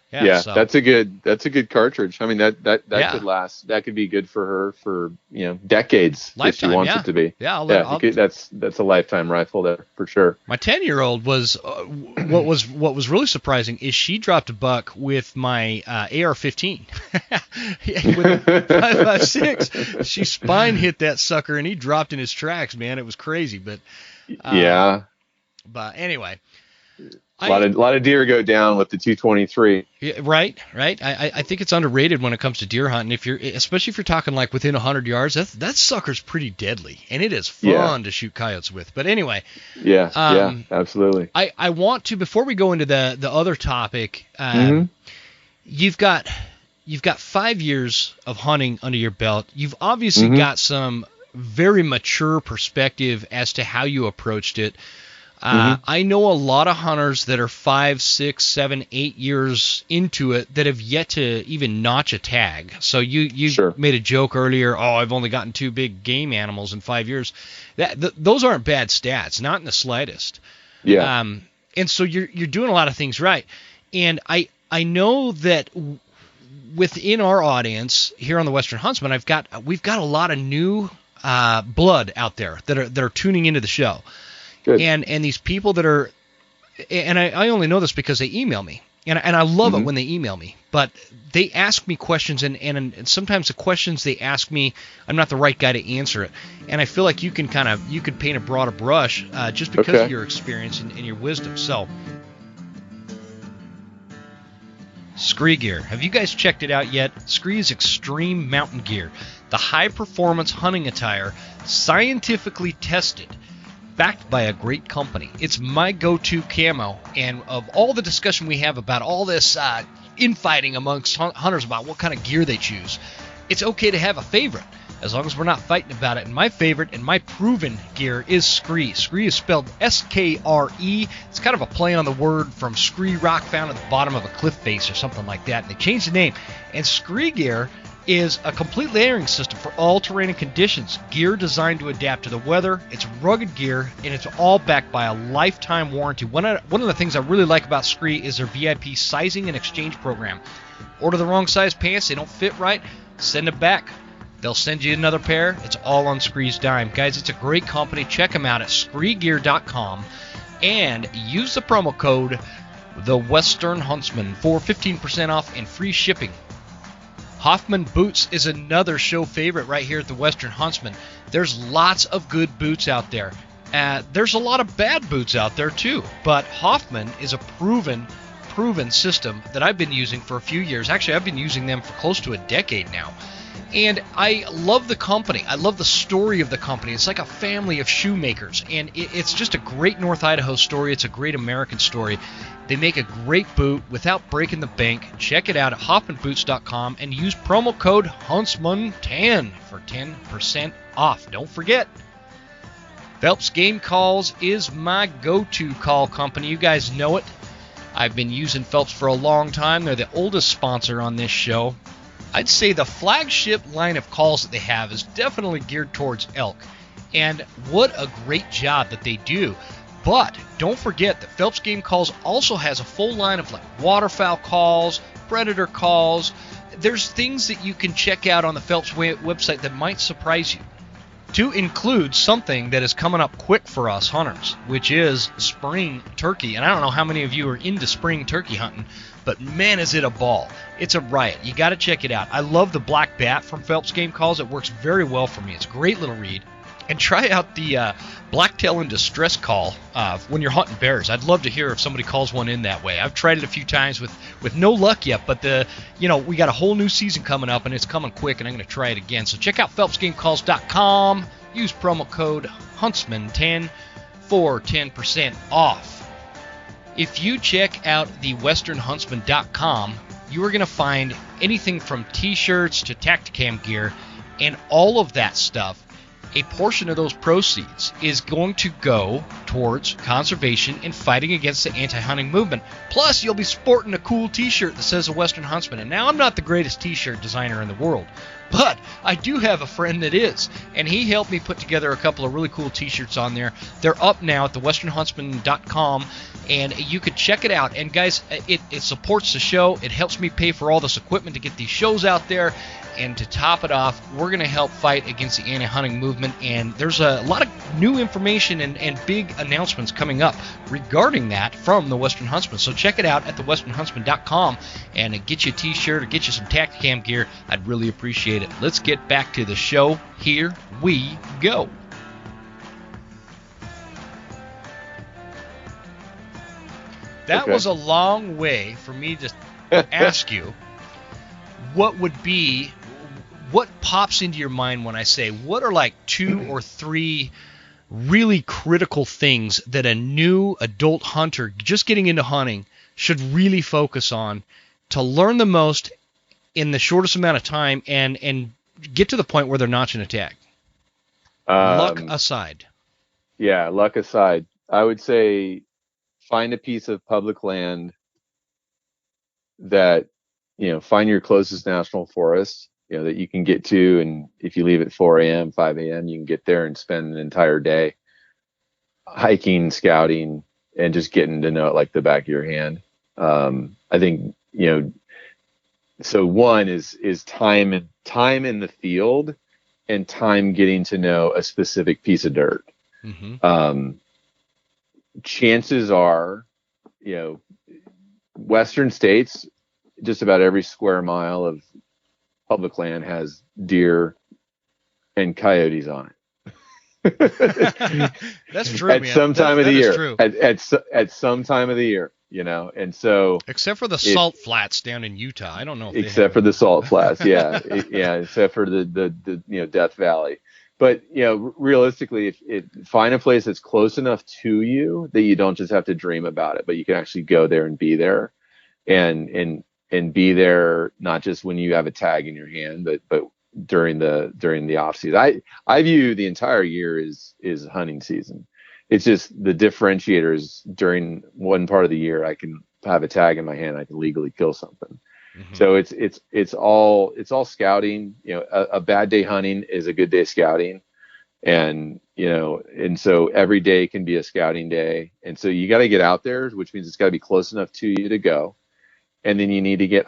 Yeah, so. That's a good cartridge. I mean, that could last. That could be good for her for decades lifetime, if she wants it to be. Yeah, that's a lifetime rifle there for sure. My 10-year-old was what was really surprising is she dropped a buck with my AR-15 with a 5.56. She spine hit that sucker and he dropped in his tracks. Man, it was crazy. But But anyway. A lot of deer go down with the 223. Yeah, right. I think it's underrated when it comes to deer hunting. Especially if you're talking like within 100 yards, that sucker's pretty deadly, and it is fun to shoot coyotes with. But anyway, absolutely. I want to, before we go into the other topic, you've got 5 years of hunting under your belt. You've obviously got some very mature perspective as to how you approached it. I know a lot of hunters that are 5, 6, 7, 8 years into it that have yet to even notch a tag. So you made a joke earlier, I've only gotten 2 big game animals in 5 years. Those aren't bad stats, not in the slightest. Yeah. And so you're doing a lot of things right. And I know that within our audience here on the Western Huntsman, we've got a lot of new blood out there that are tuning into the show. Good. And these people that are, and I only know this because they email me, and I love it when they email me, but they ask me questions, and sometimes the questions they ask me, I'm not the right guy to answer it, and I feel like you could paint a broader brush just because of your experience and your wisdom. So, Scree Gear, have you guys checked it out yet? Scree is extreme mountain gear, the high performance hunting attire, scientifically tested, backed by a great company. It's my go-to camo, and of all the discussion we have about all this infighting amongst hunters about what kind of gear they choose, it's okay to have a favorite as long as we're not fighting about it. And my favorite and my proven gear is Scree. Scree is spelled S-K-R-E. It's kind of a play on the word from Scree Rock found at the bottom of a cliff face or something like that, and they changed the name. And Scree Gear is a complete layering system for all terrain and conditions. Gear designed to adapt to the weather. It's rugged gear, and it's all backed by a lifetime warranty. One of the things I really like about Scree is their VIP sizing and exchange program. Order the wrong size pants, they don't fit right, send them back. They'll send you another pair. It's all on Scree's dime. Guys, it's a great company. Check them out at screegear.com and use the promo code The Western Huntsman for 15% off and free shipping. Hoffman Boots is another show favorite right here at the Western Huntsman. There's lots of good boots out there. There's a lot of bad boots out there too, but Hoffman is a proven system that I've been using for a few years. Actually, I've been using them for close to a decade now. And I love the company. I love the story of the company. It's like a family of shoemakers, and it's just a great North Idaho story. It's a great American story. They make a great boot without breaking the bank. Check it out at hoffmanboots.com and use promo code Huntsman10 for 10% off. Don't forget, Phelps Game Calls is my go-to call company. You guys know it. I've been using Phelps for a long time. They're the oldest sponsor on this show. I'd say the flagship line of calls that they have is definitely geared towards elk. And what a great job that they do. But don't forget that Phelps Game Calls also has a full line of like waterfowl calls, predator calls. There's things that you can check out on the Phelps website that might surprise you. to include something that is coming up quick for us hunters, which is spring turkey. And I don't know how many of you are into spring turkey hunting, but man, is it a ball. It's a riot. You got to check it out. I love the black bat from Phelps Game Calls. It works very well for me. It's a great little read. And try out the blacktail in distress call when you're hunting bears. I'd love to hear if somebody calls one in that way. I've tried it a few times with no luck yet, but we got a whole new season coming up, and it's coming quick, and I'm going to try it again. So check out PhelpsGameCalls.com. Use promo code Huntsman10 for 10% off. If you check out the WesternHuntsman.com, you are going to find anything from T-shirts to Tacticam gear, and all of that stuff. A portion of those proceeds is going to go towards conservation and fighting against the anti-hunting movement. Plus, you'll be sporting a cool T-shirt that says a Western Huntsman. And now, I'm not the greatest T-shirt designer in the world, but I do have a friend that is, and he helped me put together a couple of really cool T-shirts on there. They're up now at thewesternhuntsman.com, and you could check it out. And guys, it supports the show. It helps me pay for all this equipment to get these shows out there. And to top it off, we're going to help fight against the anti-hunting movement. And there's a lot of new information and big announcements coming up regarding that from the Western Huntsman. So check it out at thewesternhuntsman.com and get you a T-shirt or get you some Tacticam gear. I'd really appreciate it. Let's get back to the show. Here we go. That was a long way for me to ask you what pops into your mind when I say, what are like 2 or 3 really critical things that a new adult hunter just getting into hunting should really focus on to learn the most in the shortest amount of time and get to the point where they're notching a tag? Luck aside. Yeah, luck aside. I would say find a piece of public land that, find your closest national forest, that you can get to. And if you leave at 4 a.m., 5 a.m., you can get there and spend an entire day hiking, scouting, and just getting to know it like the back of your hand. I think, so one is time in the field and time getting to know a specific piece of dirt. Mm-hmm. Chances are, Western states, just about every square mile of public land has deer and coyotes on it. That's true. At some time of the year. At some time of the year, and so except for the salt flats down in Utah, I don't know. Except for the salt flats, yeah, except for the Death Valley. But realistically, find a place that's close enough to you that you don't just have to dream about it, but you can actually go there and be there, and be there not just when you have a tag in your hand, but during the off season. I view the entire year is hunting season. It's just the differentiators during one part of the year. I can have a tag in my hand. I can legally kill something. Mm-hmm. So it's all scouting. A bad day hunting is a good day scouting, and so every day can be a scouting day. And so you got to get out there, which means it's got to be close enough to you to go. And then you need to get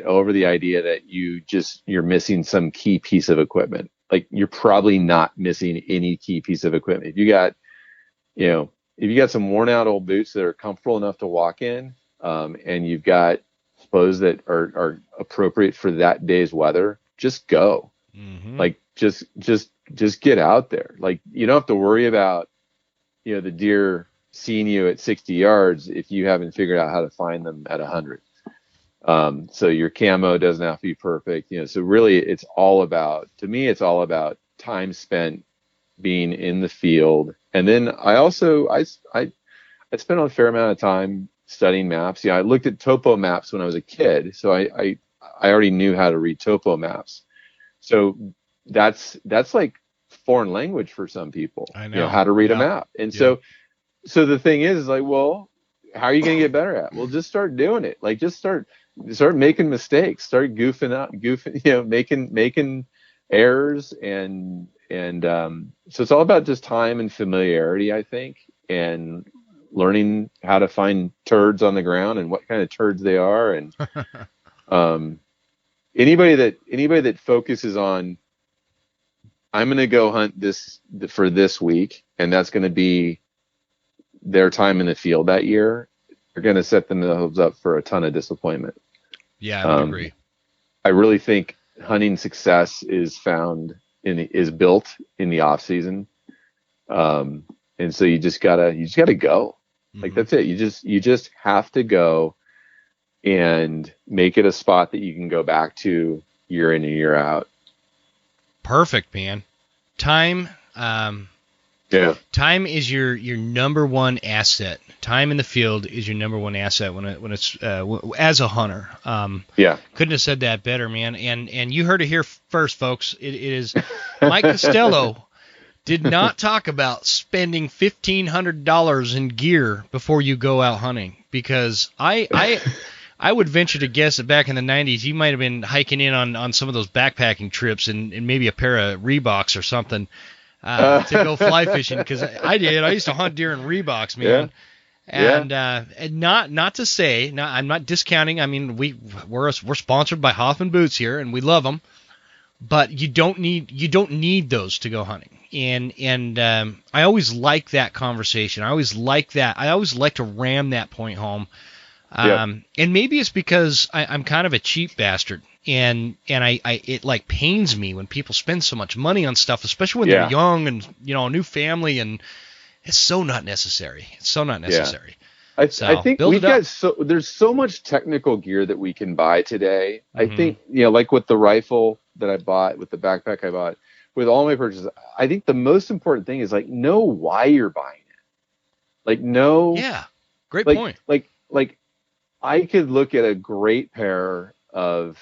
over the idea that you're missing some key piece of equipment. Like, you're probably not missing any key piece of equipment. If you got some worn out old boots that are comfortable enough to walk in, and you've got clothes that are appropriate for that day's weather, just go. Mm-hmm. Like, just get out there. Like, you don't have to worry about, the deer seeing you at 60 yards if you haven't figured out how to find them at 100. So your camo doesn't have to be perfect. So really it's all about time spent being in the field. And then I spent a fair amount of time studying maps. I looked at topo maps when I was a kid, so I already knew how to read topo maps. So that's like foreign language for some people. I know. How to read a map. And so the thing is like, well, how are you going to get better at it? Well, just start doing it. Like, just start making mistakes, start making errors. And so it's all about just time and familiarity, I think, and learning how to find turds on the ground and what kind of turds they are. And anybody that focuses on, I'm going to go hunt for this week, and that's going to be their time in the field that year, they're going to set themselves up for a ton of disappointment. Yeah, I would agree. I really think hunting success is built in the off season. And so you just gotta go. Like, that's it. You just have to go and make it a spot that you can go back to year in and year out. Perfect, man. Time, time is your number one asset. Time in the field is your number one asset when it's as a hunter. Couldn't have said that better, man. And you heard it here first, folks. It is Mike Costello did not talk about spending $1,500 in gear before you go out hunting, because I would venture to guess that back in the 90s you might have been hiking in on some of those backpacking trips and maybe a pair of Reeboks or something to go fly fishing, because I did. I used to hunt deer in Reeboks, man. And not to say, I'm not discounting. I mean, we're sponsored by Hoffman Boots here, and we love them. But you don't need those to go hunting. And I always like that conversation. I always like to ram that point home. And maybe it's because I'm kind of a cheap bastard, and it like pains me when people spend so much money on stuff, especially when they're young and a new family, and it's so not necessary. It's so not necessary. I think there's so much technical gear that we can buy today. I think, like with the rifle that I bought, with the backpack I bought, with all my purchases, I think the most important thing is like, know why you're buying it. Like, know. Yeah. Great point. Like I could look at a great pair of,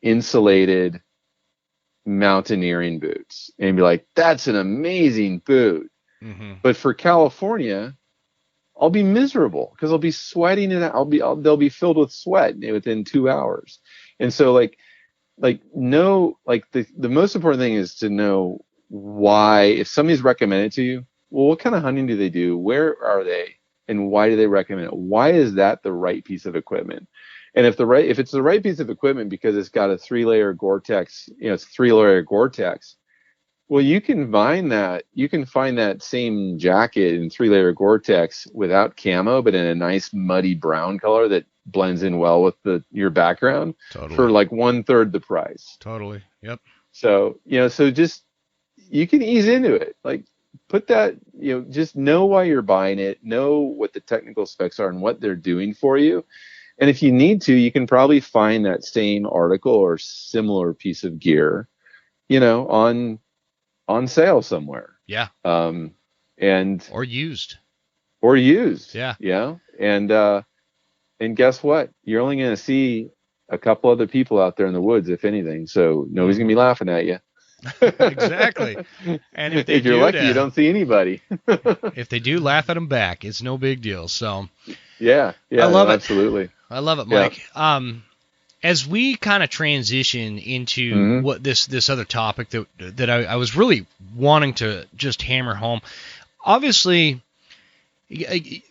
insulated mountaineering boots and be like, that's an amazing boot. But for California, I'll be miserable because I'll be sweating and they'll be filled with sweat within 2 hours. And so the most important thing is to know why. If somebody's recommended to you, well, what kind of hunting do they do? Where are they? And why do they recommend it? Why is that the right piece of equipment? And if it's the right piece of equipment because it's got a 3-layer Gore-Tex, it's 3-layer Gore-Tex, well, you can find that same jacket in 3-layer Gore-Tex without camo, but in a nice muddy brown color that blends in well with your background for like 1/3 the price. Totally. Yep. So, so just, you can ease into it. Like, put that, just know why you're buying it, know what the technical specs are and what they're doing for you. And if you need to, you can probably find that same article or similar piece of gear, on sale somewhere. Yeah. Or used. Yeah. Yeah. And guess what? You're only going to see a couple other people out there in the woods, if anything. So nobody's going to be laughing at you. Exactly. And if you're lucky, you don't see anybody. If they do, laugh at them back. It's no big deal. So yeah, I love it. Absolutely. I love it, Mike. Yeah. As we kind of transition into what this other topic that I was really wanting to just hammer home, obviously,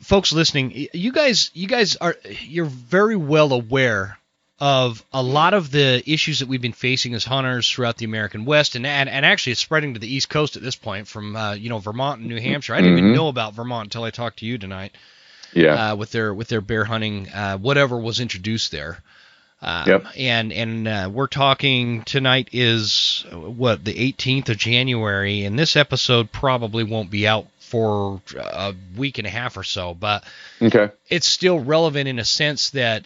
folks listening, you guys you're very well aware of a lot of the issues that we've been facing as hunters throughout the American West, and actually it's spreading to the East Coast at this point from Vermont and New Hampshire. I didn't even know about Vermont until I talked to you tonight. Yeah, with their bear hunting, whatever was introduced there. And we're talking tonight is the 18th of January, and this episode probably won't be out for a week and a half or so, but it's still relevant in a sense that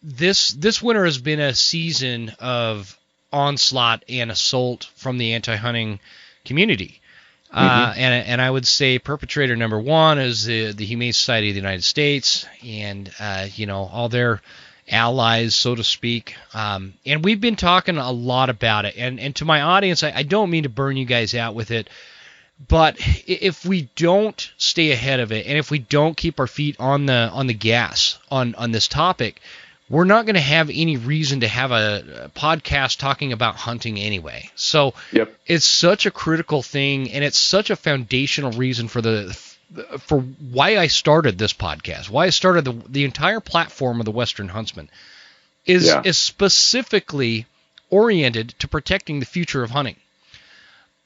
this winter has been a season of onslaught and assault from the anti-hunting community. And I would say perpetrator number one is the Humane Society of the United States, and all their allies, so to speak. And we've been talking a lot about it. And to my audience, I don't mean to burn you guys out with it, but if we don't stay ahead of it, and if we don't keep our feet on the gas on this topic, we're not going to have any reason to have a podcast talking about hunting anyway. So it's such a critical thing, and it's such a foundational reason for why I started this podcast, why I started the entire platform of the Western Huntsman, is specifically oriented to protecting the future of hunting.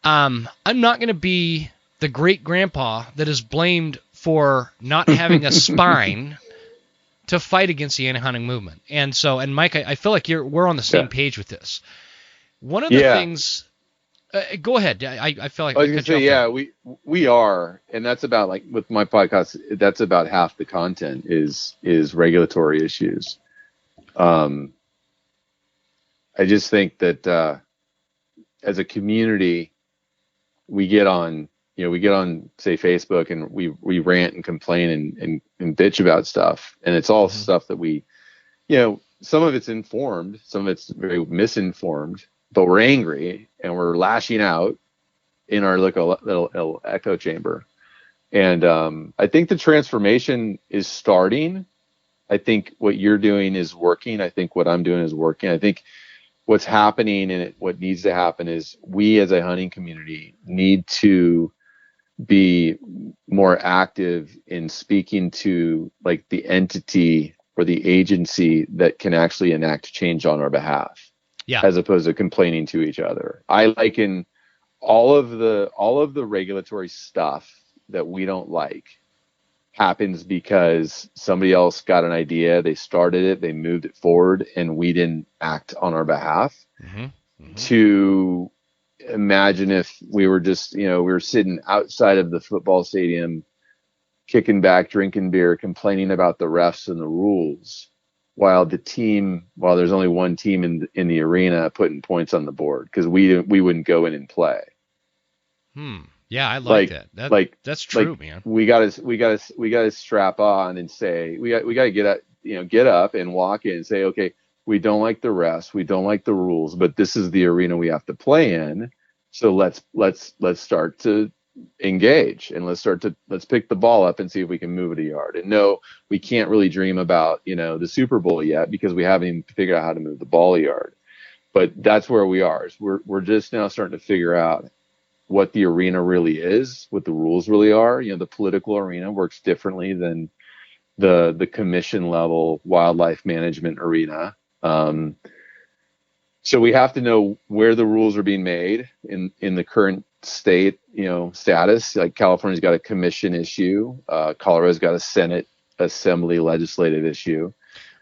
I'm not going to be the great grandpa that is blamed for not having a spine to fight against the anti-hunting movement. And so, and Mike, I feel like we're on the same page with this. One of the things. Go ahead. I feel like I was going to say, we are, and that's about, like with my podcast, that's about half the content is regulatory issues. I just think that as a community, we get on say Facebook, and we rant and complain and bitch about stuff, and it's all stuff that we, some of it's informed, some of it's very misinformed. But we're angry and we're lashing out in our little echo chamber. And I think the transformation is starting. I think what you're doing is working. I think what I'm doing is working. I think what's happening and what needs to happen is we as a hunting community need to be more active in speaking to, like, the entity or the agency that can actually enact change on our behalf. Yeah. As opposed to complaining to each other. I liken all of the regulatory stuff that we don't like happens because somebody else got an idea, they started it, they moved it forward, and we didn't act on our behalf. To imagine if we were just, we were sitting outside of the football stadium, kicking back, drinking beer, complaining about the refs and the rules, while there's only one team in the arena putting points on the board, because we wouldn't go in and play. Yeah, I like that. That's true, man. We gotta strap on and say we got to get up and walk in and say, okay, we don't like the refs, we don't like the rules, but this is the arena we have to play in. So let's start to engage, and let's pick the ball up and see if we can move it a yard. And no, we can't really dream about the Super Bowl yet, because we haven't even figured out how to move the ball a yard. But that's where we are. We're just now starting to figure out what the arena really is, what the rules really are. The political arena works differently than the commission level wildlife management arena. So we have to know where the rules are being made in the current state, status. Like California's got a commission issue. Colorado's got a Senate Assembly legislative issue.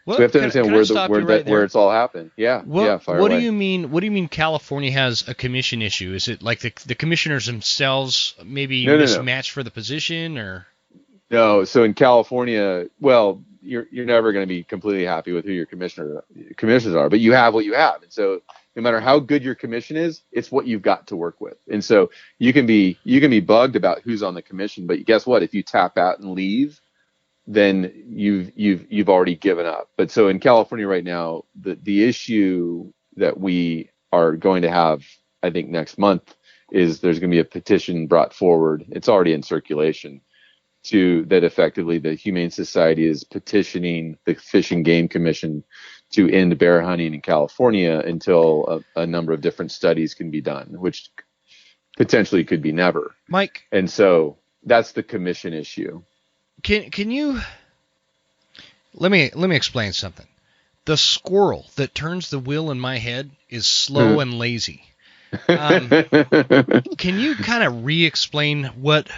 So we have to understand where it's all happened. Yeah. What do you mean? What do you mean California has a commission issue? Is it like the commissioners themselves maybe mismatched for the position, or? No. So in California, well, you're never going to be completely happy with who your commissioners are, but you have what you have. And so no matter how good your commission is, it's what you've got to work with. And so you can be bugged about who's on the commission, but guess what? If you tap out and leave, then you've already given up. But so in California right now, the issue that we are going to have, I think, next month is there's going to be a petition brought forward. It's already in circulation, that effectively the Humane Society is petitioning the Fish and Game Commission to end bear hunting in California until a number of different studies can be done, which potentially could be never. Mike. And so that's the commission issue. Can you let me explain something? The squirrel that turns the wheel in my head is slow and lazy. Can you kind of re-explain what?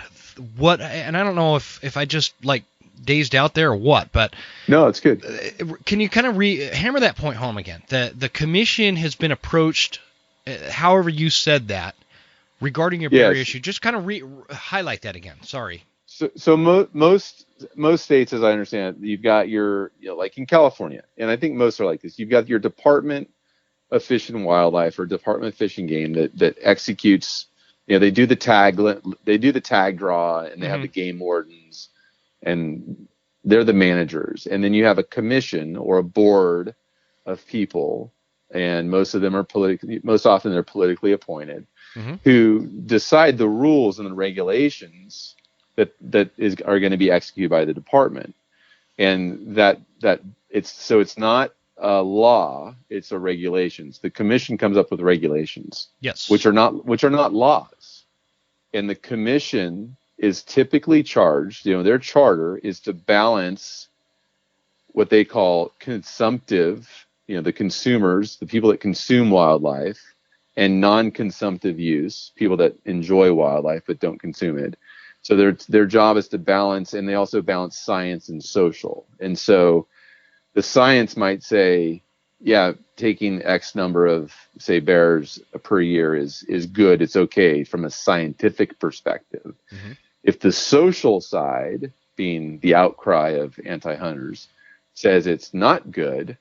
And I don't know if I just like dazed out there or what, but no, it's good. Can you kind of hammer that point home again? The commission has been approached, however you said that, regarding your bear issue. Just kind of highlight that again. Sorry. So most states, as I understand it, you've got your, like in California, and I think most are like this. You've got your Department of Fish and Wildlife or Department of Fish and Game that executes. They do the tag draw, and they have the game wardens, and they're the managers. And then you have a commission or a board of people, and most often they're politically appointed, who decide the rules and the regulations that are going to be executed by the department. And it's not a law, it's a regulations. The commission comes up with regulations, yes, which are not laws. And the commission is typically charged, their charter is to balance what they call consumptive, the consumers, the people that consume wildlife, and non-consumptive use, people that enjoy wildlife but don't consume it. So their job is to balance, and they also balance science and social. And so the science might say, yeah, taking X number of, say, bears per year is good. It's okay from a scientific perspective. Mm-hmm. If the social side, being the outcry of anti-hunters, says it's not good,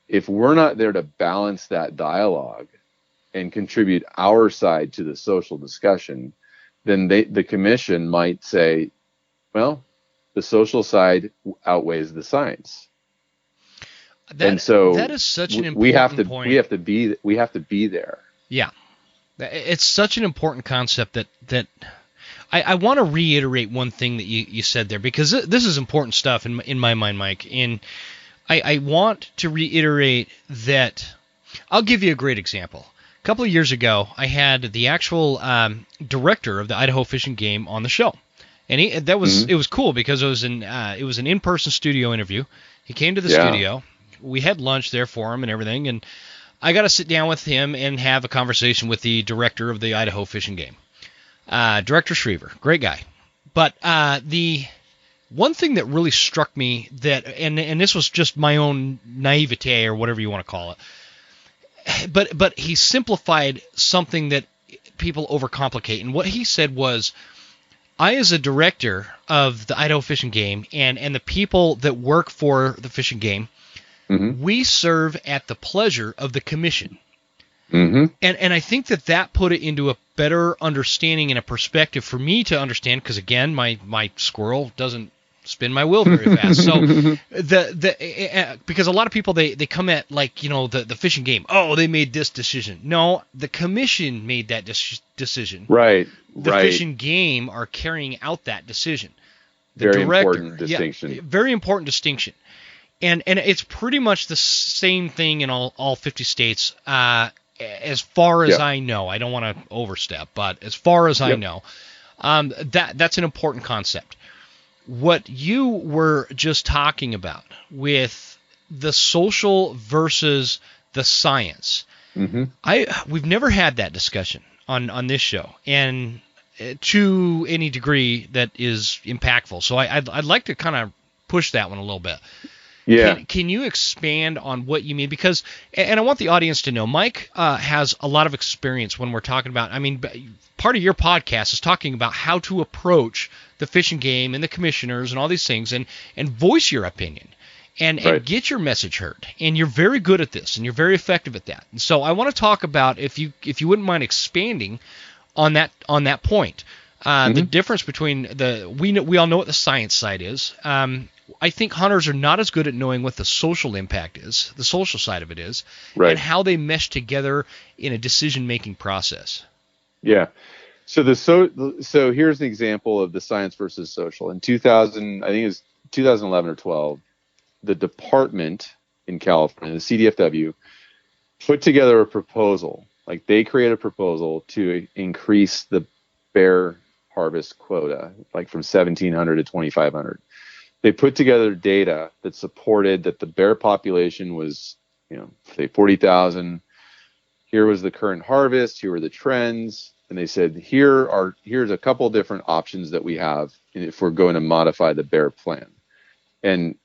if we're not there to balance that dialogue and contribute our side to the social discussion, then the commission might say, well, the social side outweighs the science. And so that is such an important point. We have to be there. Yeah, it's such an important concept that I want to reiterate one thing that you said there, because this is important stuff in my mind, Mike. And I want to reiterate that. I'll give you a great example. A couple of years ago, I had the actual director of the Idaho Fish and Game on the show, and it was cool because it was an in-person studio interview. He came to the studio. We had lunch there for him and everything, and I got to sit down with him and have a conversation with the director of the Idaho Fish and Game, Director Schriever, great guy. But the one thing that really struck me and this was just my own naivete or whatever you want to call it. But he simplified something that people overcomplicate. And what he said was, I, as a director of the Idaho Fish and Game and the people that work for the Fish and Game, we serve at the pleasure of the commission. And I think that put it into a better understanding and a perspective for me to understand, because, again, my squirrel doesn't spin my wheel very fast. So because a lot of people they come at, like, the Fish and Game, they made this decision. No, the commission made that decision. Right. The Fish and Game are carrying out that decision. Very important distinction. Yeah, very important distinction. And it's pretty much the same thing in all 50 states, as far as I know. I don't want to overstep, but as far as I know, that's an important concept. What you were just talking about with the social versus the science, we've never had that discussion on this show, and to any degree that is impactful. So I'd like to kind of push that one a little bit. Yeah. Can you expand on what you mean? Because, and I want the audience to know, Mike has a lot of experience when we're talking about, part of your podcast is talking about how to approach the Fish and Game and the commissioners and all these things and voice your opinion and get your message heard. And you're very good at this, and you're very effective at that. And so I want to talk about, if you wouldn't mind expanding on that point, the difference between we all know what the science side is. I think hunters are not as good at knowing what the social impact is, the social side of it is, and how they mesh together in a decision-making process. Yeah. So here's an example of the science versus social. In 2000, I think it was 2011 or 12, the department in California, the CDFW, put together a proposal. Like, they created a proposal to increase the bear harvest quota, like from 1,700 to 2,500. They put together data that supported that the bear population was, say 40,000. Here was the current harvest. Here were the trends. And they said, here's a couple different options that we have if we're going to modify the bear plan. And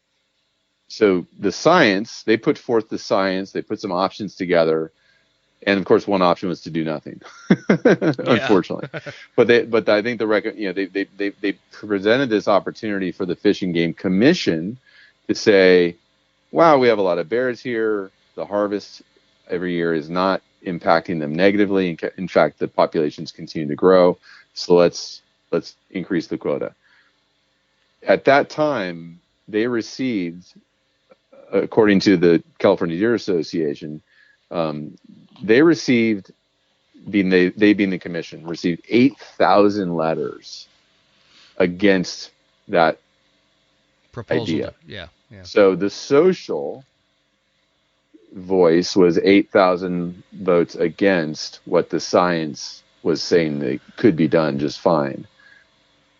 so the science, they put forth the science, they put some options together. And of course, one option was to do nothing, unfortunately. But I think they presented this opportunity for the Fish and Game Commission to say, wow, we have a lot of bears here. The harvest every year is not impacting them negatively. In fact, the populations continue to grow. So let's increase the quota. At that time, they received, according to the California Deer Association, they received, being the commission, received 8,000 letters against that proposal idea. Yeah. So the social voice was 8,000 votes against what the science was saying that could be done just fine.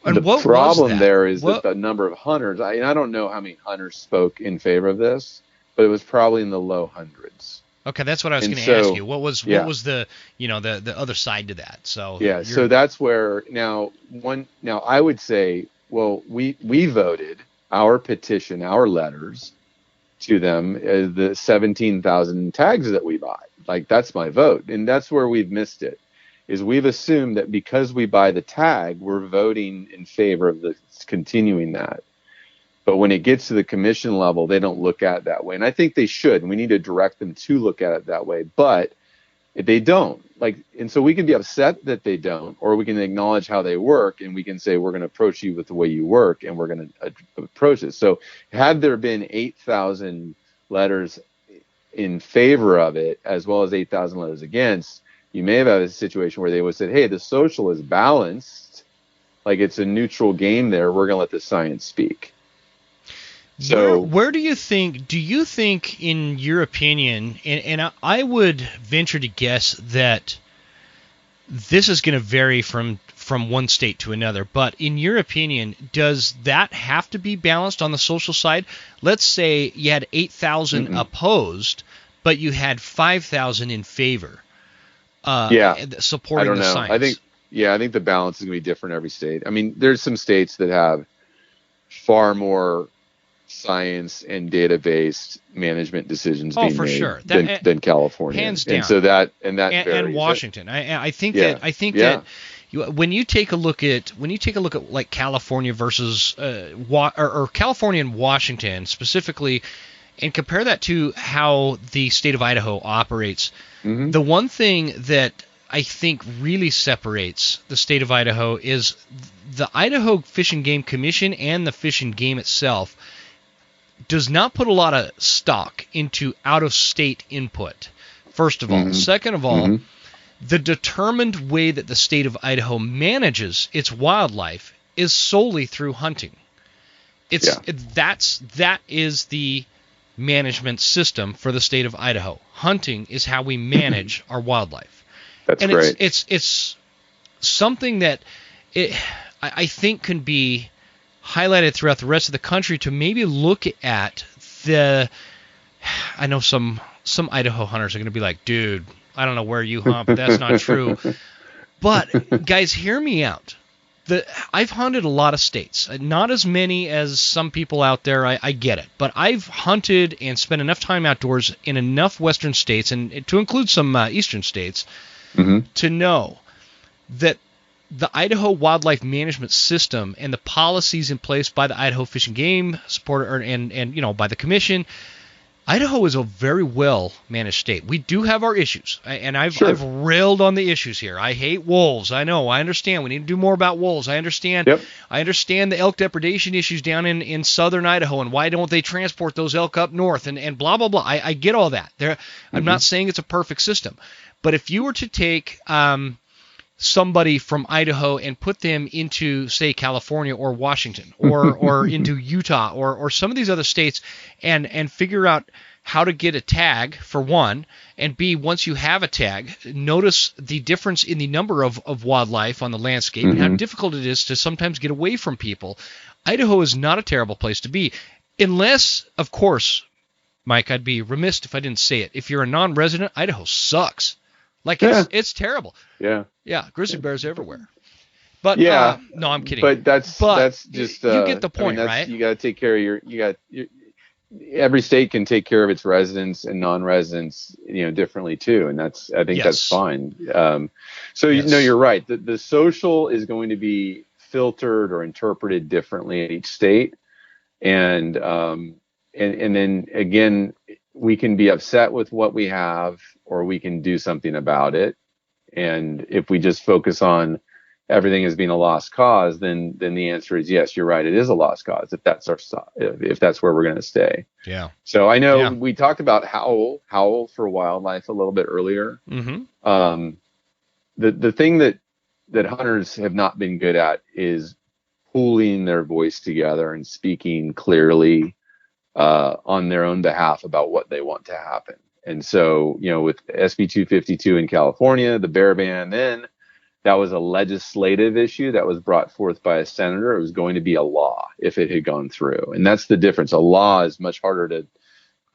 And the problem there is that the number of hunters, I don't know how many hunters spoke in favor of this, but it was probably in the low hundreds. Okay, that's what I was And going to ask so, you. What was yeah, the the other side to that? So yeah. So that's where now I would say, well, we voted our petition, our letters to them as the 17,000 tags that we buy. Like that's my vote. And that's where we've missed it. Is we've assumed that because we buy the tag, we're voting in favor of the continuing that. But when it gets to the commission level, they don't look at it that way. And I think they should. And we need to direct them to look at it that way. But they don't. And so we can be upset that they don't, or we can acknowledge how they work, and we can say we're going to approach you with the way you work, and we're going to approach it. So had there been 8,000 letters in favor of it, as well as 8,000 letters against, you may have had a situation where they would have said, hey, the social is balanced, like it's a neutral game there. We're going to let the science speak. So where do you think, in your opinion, and I would venture to guess that this is going to vary from one state to another, but in your opinion, does that have to be balanced on the social side? Let's say you had 8,000 opposed, but you had 5,000 in favor, supporting the science. I think the balance is going to be different in every state. I mean, there's some states that have far more science and data-based management decisions being for made sure. than California, hands down. And so and Washington. I think that when you take a look at like California versus or California and Washington specifically, and compare that to how the state of Idaho operates, the one thing that I think really separates the state of Idaho is the Idaho Fish and Game Commission and the Fish and Game itself does not put a lot of stock into out-of-state input, first of all. Second of all, the determined way that the state of Idaho manages its wildlife is solely through hunting. That is the management system for the state of Idaho. Hunting is how we manage our wildlife. That's great. It's something that I think can be highlighted throughout the rest of the country to maybe look at I know some Idaho hunters are going to be like, dude, I don't know where you hunt, but that's not true. But guys, hear me out. I've hunted a lot of states, not as many as some people out there. I get it, but I've hunted and spent enough time outdoors in enough western states, and to include some eastern states, to know that the Idaho Wildlife Management System and the policies in place by the Idaho Fish and Game and by the Commission, Idaho is a very well managed state. We do have our issues, and I've railed on the issues here. I hate wolves. I know. I understand. We need to do more about wolves. I understand. Yep. I understand the elk depredation issues down in southern Idaho, and why don't they transport those elk up north and blah blah blah. I get all that. I'm not saying it's a perfect system, but if you were to take somebody from Idaho and put them into, say, California or Washington or into Utah or some of these other states and figure out how to get a tag, for one, and B, once you have a tag, notice the difference in the number of wildlife on the landscape and how difficult it is to sometimes get away from people. Idaho is not a terrible place to be, unless, of course, Mike, I'd be remiss if I didn't say it. If you're a non-resident, Idaho sucks. It's terrible. Yeah, grizzly bears everywhere. But no, I'm kidding. But that's just you get the point, right? You got to take care of every state can take care of its residents and non-residents, differently too, and I think that's fine. You're right. The social is going to be filtered or interpreted differently in each state, and then again, we can be upset with what we have, or we can do something about it. And if we just focus on everything as being a lost cause, then the answer is yes, you're right. It is a lost cause if that's where we're going to stay. Yeah. So I know we talked about howl for wildlife a little bit earlier. The thing that hunters have not been good at is pooling their voice together and speaking clearly on their own behalf about what they want to happen. And so, with SB 252 in California, the bear ban, then that was a legislative issue that was brought forth by a senator. It was going to be a law if it had gone through. And that's the difference. A law is much harder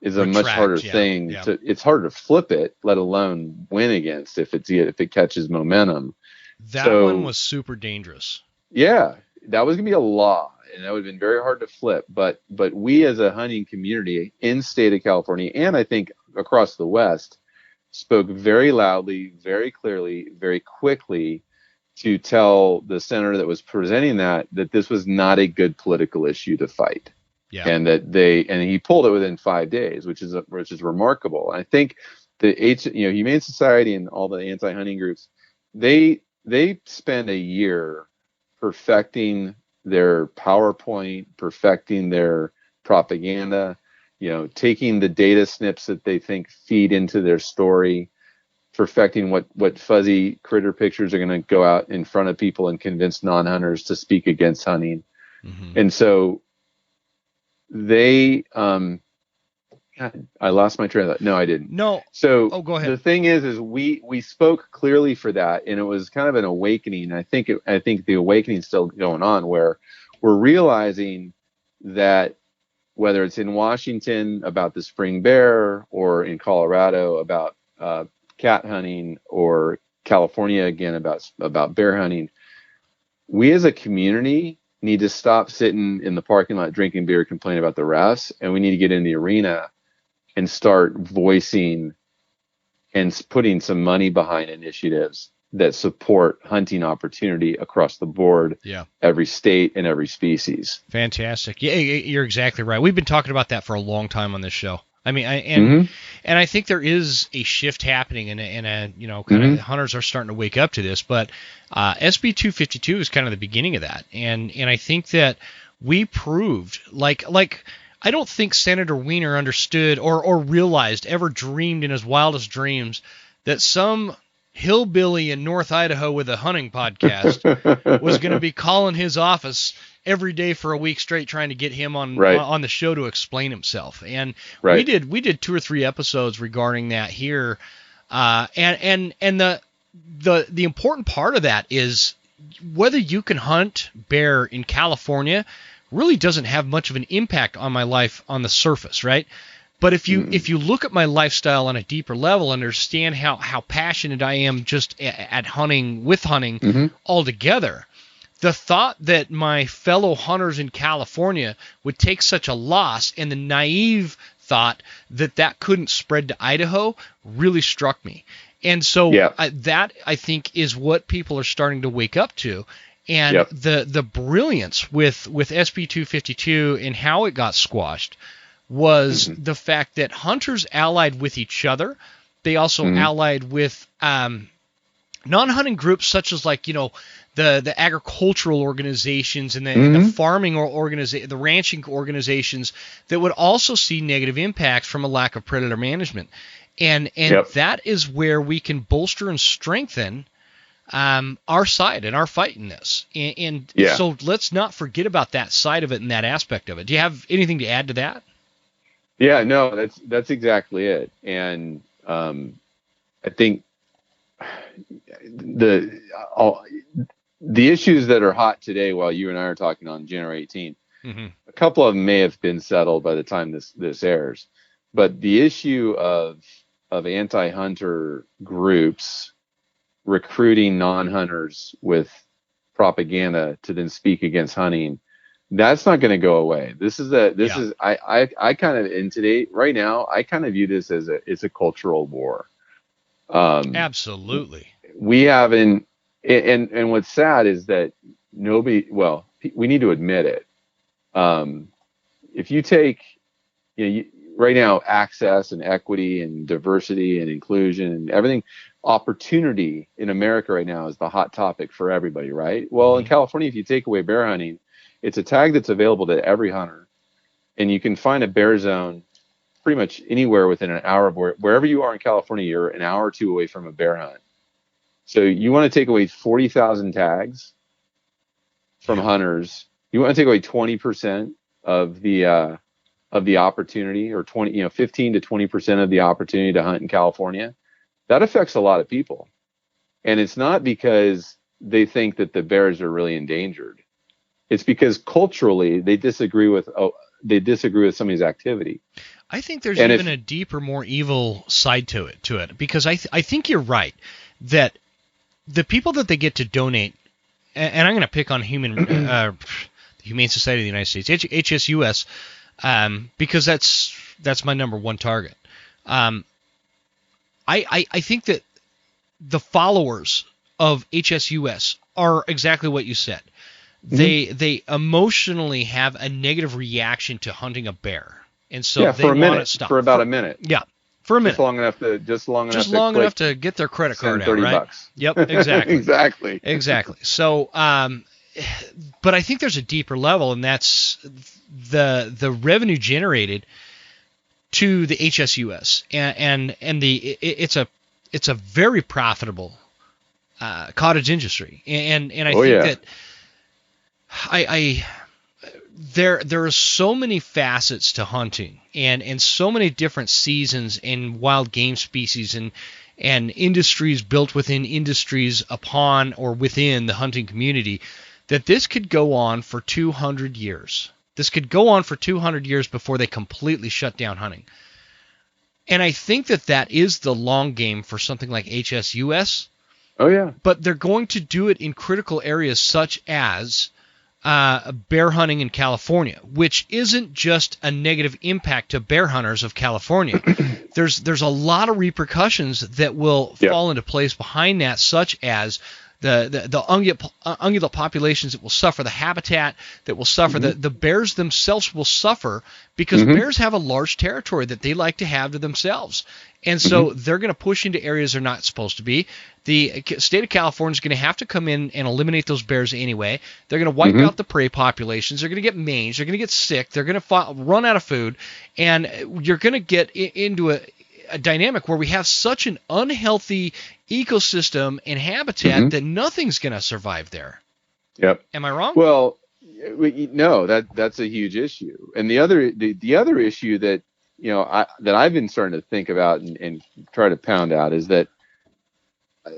is a much harder thing to. It's hard to flip it, let alone win against if it catches momentum. That one was super dangerous. Yeah, that was gonna be a law, and that would have been very hard to flip. But we as a hunting community in state of California, and I think across the West, spoke very loudly, very clearly, very quickly to tell the senator that was presenting that this was not a good political issue to fight. Yeah. And he pulled it within 5 days, which is remarkable. And I think the Humane Society and all the anti-hunting groups, they spend a year perfecting their PowerPoint, perfecting their propaganda, taking the data snips that they think feed into their story, perfecting what fuzzy critter pictures are going to go out in front of people and convince non-hunters to speak against hunting. Mm-hmm. And so they, I lost my train of thought. No, I didn't. No. So go ahead. The thing is we spoke clearly for that, and it was kind of an awakening. I think the awakening is still going on, where we're realizing that whether it's in Washington about the spring bear, or in Colorado about cat hunting, or California again about bear hunting, we as a community need to stop sitting in the parking lot drinking beer, complaining about the refs, and we need to get in the arena and start voicing and putting some money behind initiatives that support hunting opportunity across the board, every state and every species. Fantastic. Yeah, you're exactly right. We've been talking about that for a long time on this show. I mean, and I think there is a shift happening, and hunters are starting to wake up to this. But SB 252 is kind of the beginning of that, and I think that we proved, like I don't think Senator Weiner understood or realized, ever dreamed in his wildest dreams, that some hillbilly in North Idaho with a hunting podcast was going to be calling his office every day for a week straight, trying to get him on the show to explain himself. And we did 2 or 3 episodes regarding that here. And the important part of that is whether you can hunt bear in California really doesn't have much of an impact on my life on the surface, right? But if you look at my lifestyle on a deeper level, understand how passionate I am just at hunting altogether, the thought that my fellow hunters in California would take such a loss, and the naive thought that couldn't spread to Idaho, really struck me. And so that, I think, is what people are starting to wake up to. And the brilliance with SB 252 and how it got squashed was the fact that hunters allied with each other. They also allied with non-hunting groups such as the agricultural organizations and the farming the ranching organizations that would also see negative impacts from a lack of predator management. And that is where we can bolster and strengthen our side and our fight in this. And so let's not forget about that side of it and that aspect of it. Do you have anything to add to that? Yeah, no, that's exactly it. And I think the issues that are hot today, while you and I are talking on January 18th, a couple of them may have been settled by the time this airs. But the issue of anti-hunter groups recruiting non-hunters with propaganda to then speak against hunting, that's not going to go away. I kind of, in today, right now, I kind of view this as it's a cultural war. Absolutely. We haven't, and what's sad is that we need to admit it. If you take, right now, access and equity and diversity and inclusion and everything, opportunity in America right now is the hot topic for everybody, right? Well, in California, if you take away bear hunting, it's a tag that's available to every hunter, and you can find a bear zone pretty much anywhere within an hour of wherever you are in California. You're an hour or two away from a bear hunt. So you want to take away 40,000 tags from hunters. You want to take away 20% of the opportunity, or 15 to 20% of the opportunity to hunt in California. That affects a lot of people, and it's not because they think that the bears are really endangered. It's because culturally they disagree with they disagree with somebody's activity. I think there's And even a deeper, more evil side to it, because I think you're right that the people that they get to donate, and I'm going to pick on the Humane Society of the United States, HSUS, because that's my number one target. I think that the followers of HSUS are exactly what you said. They emotionally have a negative reaction to hunting a bear, and so they want it stopped for about a minute. Yeah, for a minute, just long enough to get their credit card out, $30. right? Yep, exactly. exactly. So, but I think there's a deeper level, and that's the revenue generated to the HSUS, and it's a very profitable cottage industry, and I think that there are so many facets to hunting, and so many different seasons and wild game species and industries built within industries upon or within the hunting community, that this could go on for 200 years. This could go on for 200 years before they completely shut down hunting. And I think that is the long game for something like HSUS. Oh, yeah. But they're going to do it in critical areas such as bear hunting in California, which isn't just a negative impact to bear hunters of California. There's a lot of repercussions that will fall into place behind that, such as the ungulate populations that will suffer, the habitat that will suffer, the bears themselves will suffer because bears have a large territory that they like to have to themselves. And so they're going to push into areas they're not supposed to be. The state of California is going to have to come in and eliminate those bears anyway. They're going to wipe out the prey populations. They're going to get mange. They're going to get sick. They're going to run out of food. And you're going to get into a dynamic where we have such an unhealthy ecosystem and habitat that nothing's going to survive there. Yep. Am I wrong? Well, no, that's a huge issue. And the other issue that that I've been starting to think about and try to pound out is that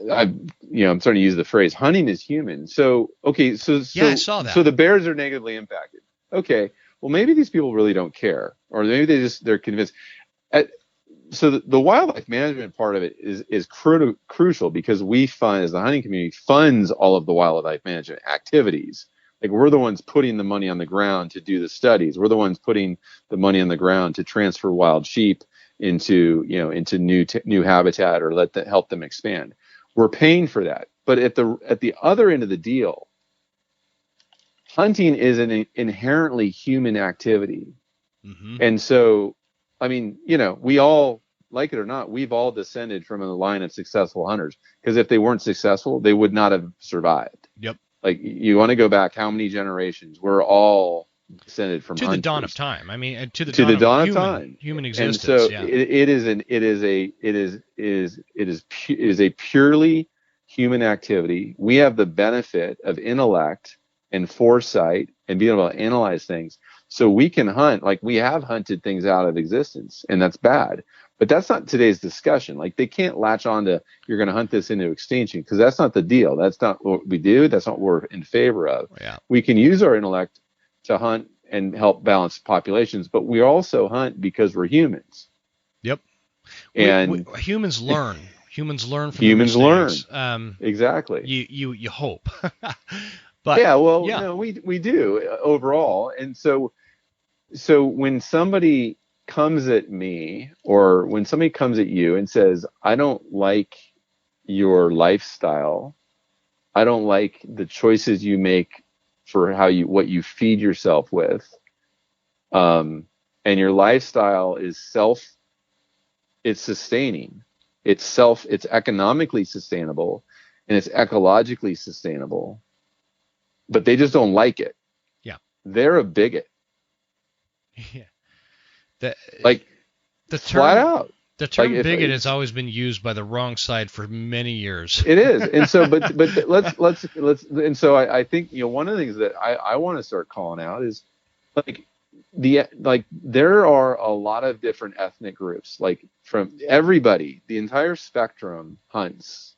I'm starting to use the phrase hunting is human. So I saw that. So the bears are negatively impacted. Okay, well maybe these people really don't care, or maybe they're convinced. So the wildlife management part of it is crucial because we fund, as the hunting community funds all of the wildlife management activities. Like we're the ones putting the money on the ground to do the studies. We're the ones putting the money on the ground to transfer wild sheep into new habitat or help them expand. We're paying for that. But at the other end of the deal, hunting is an inherently human activity. And so, I mean, we all, like it or not, we've all descended from a line of successful hunters, because if they weren't successful, they would not have survived. Yep. Like you want to go back how many generations? We're all descended from hunters. The dawn of time. I mean, to the dawn of time, human existence. And so it is a purely human activity. We have the benefit of intellect and foresight and being able to analyze things, so we can hunt. Like we have hunted things out of existence, and that's bad. But that's not today's discussion. Like they can't latch on to you're going to hunt this into extinction, because that's not the deal. That's not what we do. That's not what we're in favor of. Yeah. We can use our intellect to hunt and help balance populations, but we also hunt because we're humans. Yep. And humans learn. Humans learn from humans learn. Exactly. You hope. But no, we do overall. And so when somebody comes at me, or when somebody comes at you and says, I don't like your lifestyle, I don't like the choices you make for what you feed yourself with, and your lifestyle is it's sustaining, it's economically sustainable, and it's ecologically sustainable, but they just don't like it. Yeah, they're a bigot. Yeah. The term, flat out. The term bigot has always been used by the wrong side for many years. It is, and so, but let's, and so I think one of the things that I want to start calling out is there are a lot of different ethnic groups, like from everybody, the entire spectrum hunts,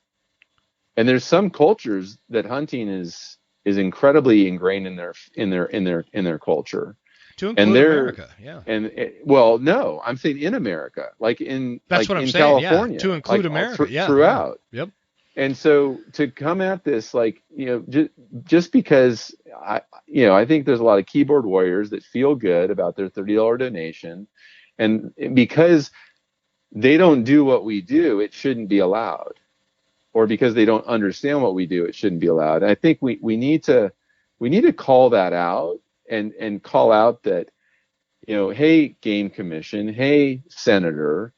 and there's some cultures that hunting is incredibly ingrained in their culture. To include America, yeah. Well, no, I'm saying in America, like that's what I'm in saying. California, Yeah, to include like America, throughout. Yep. And so to come at this, like, just because I think there's a lot of keyboard warriors that feel good about their $30 donation, and because they don't do what we do, it shouldn't be allowed, or because they don't understand what we do, it shouldn't be allowed. And I think we need to call that out and call out that, hey, Game Commission, hey, Senator,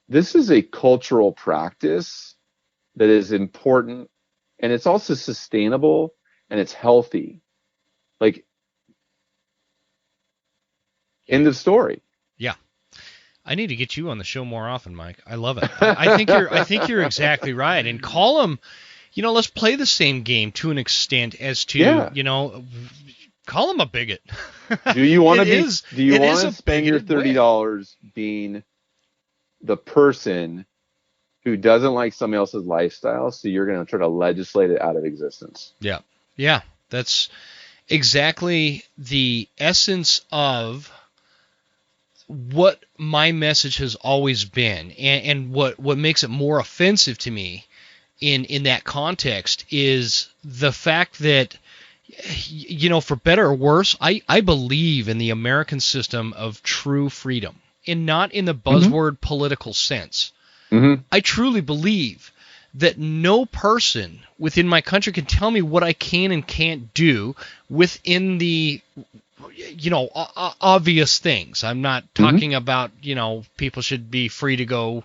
this is a cultural practice that is important, and it's also sustainable, and it's healthy. Like, end of story. Yeah. I need to get you on the show more often, Mike. I love it. I think you're exactly right. And call them, let's play the same game to an extent as to, call them a bigot. Do you want to spend your $30 being the person who doesn't like somebody else's lifestyle, so you're going to try to legislate it out of existence? Yeah. Yeah. That's exactly the essence of what my message has always been, and what makes it more offensive to me in that context is the fact that, for better or worse, I believe in the American system of true freedom, and not in the buzzword political sense. Mm-hmm. I truly believe that no person within my country can tell me what I can and can't do within the obvious things. I'm not talking about, people should be free to go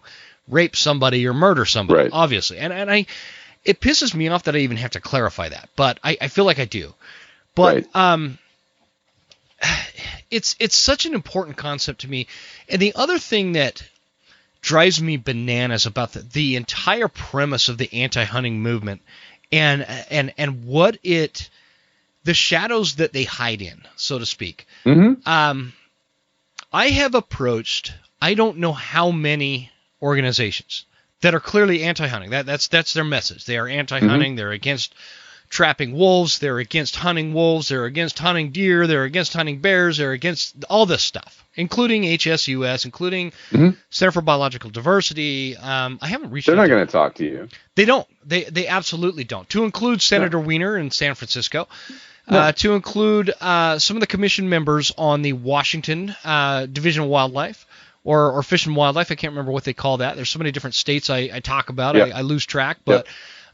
rape somebody or murder somebody, right, obviously. And it pisses me off that I even have to clarify that, but I feel like I do. But right. It's such an important concept to me. And the other thing that drives me bananas about the entire premise of the anti-hunting movement and what the shadows that they hide in, so to speak. Mm-hmm. I have approached, I don't know how many organizations that are clearly anti-hunting. That's their message. They are anti-hunting. Mm-hmm. They're against trapping wolves. They're against hunting wolves. They're against hunting deer. They're against hunting bears. They're against all this stuff, including HSUS, including Center for Biological Diversity. I haven't reached. They're not going to talk to you. They don't. They absolutely don't. To include Senator Wiener in San Francisco. No. To include some of the commission members on the Washington Division of Wildlife or Fish and Wildlife. I can't remember what they call that. There's so many different states I talk about. Yep. I lose track. But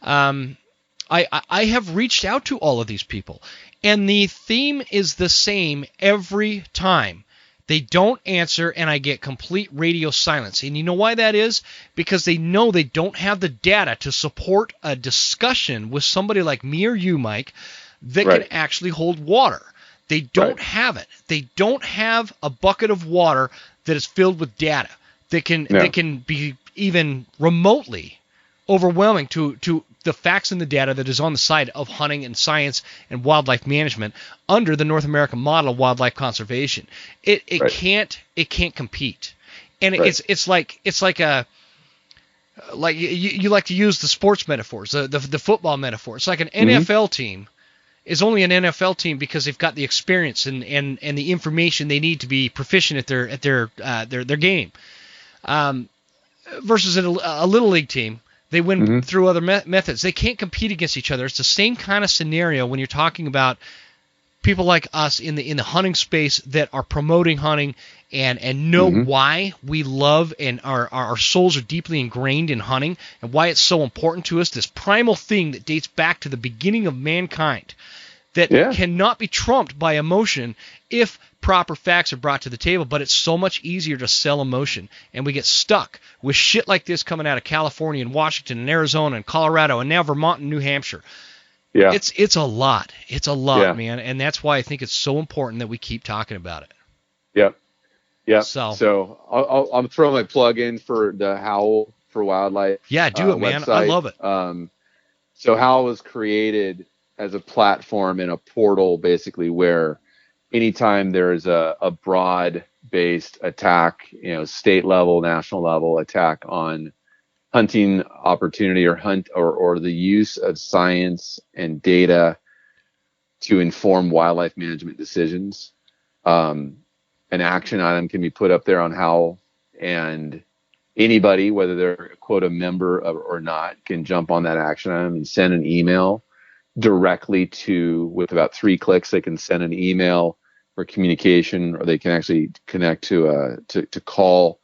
I have reached out to all of these people, and the theme is the same every time. They don't answer, and I get complete radio silence. And you know why that is? Because they know they don't have the data to support a discussion with somebody like me or you, Mike, that can actually hold water. They don't have it. They don't have a bucket of water that is filled with data that can be even remotely overwhelming to the facts and the data that is on the side of hunting and science and wildlife management under the North American model of wildlife conservation. It can't compete. And it's like you like to use the sports metaphors, the football metaphor. It's like an NFL team is only an NFL team because they've got the experience and the information they need to be proficient at their game. Versus a little league team, they win through other methods. They can't compete against each other. It's the same kind of scenario when you're talking about people like us in the hunting space that are promoting hunting and know why we love and our souls are deeply ingrained in hunting and why it's so important to us, this primal thing that dates back to the beginning of mankind that cannot be trumped by emotion if proper facts are brought to the table. But it's so much easier to sell emotion, and we get stuck with shit like this coming out of California and Washington and Arizona and Colorado and now Vermont and New Hampshire. Yeah, it's a lot. It's a lot, man, and that's why I think it's so important that we keep talking about it. Yep. Yeah. So I'll throw my plug in for the Howl for Wildlife. Yeah, do it, man. Website. I love it. So Howl was created as a platform and a portal, basically, where anytime there is a broad-based attack, state level, national level attack on hunting opportunity or the use of science and data to inform wildlife management decisions, an action item can be put up there on Howl, and anybody, whether they're quote a member of, or not, can jump on that action item and send an email directly to, with about 3 clicks, they can send an email for communication, or they can actually connect to call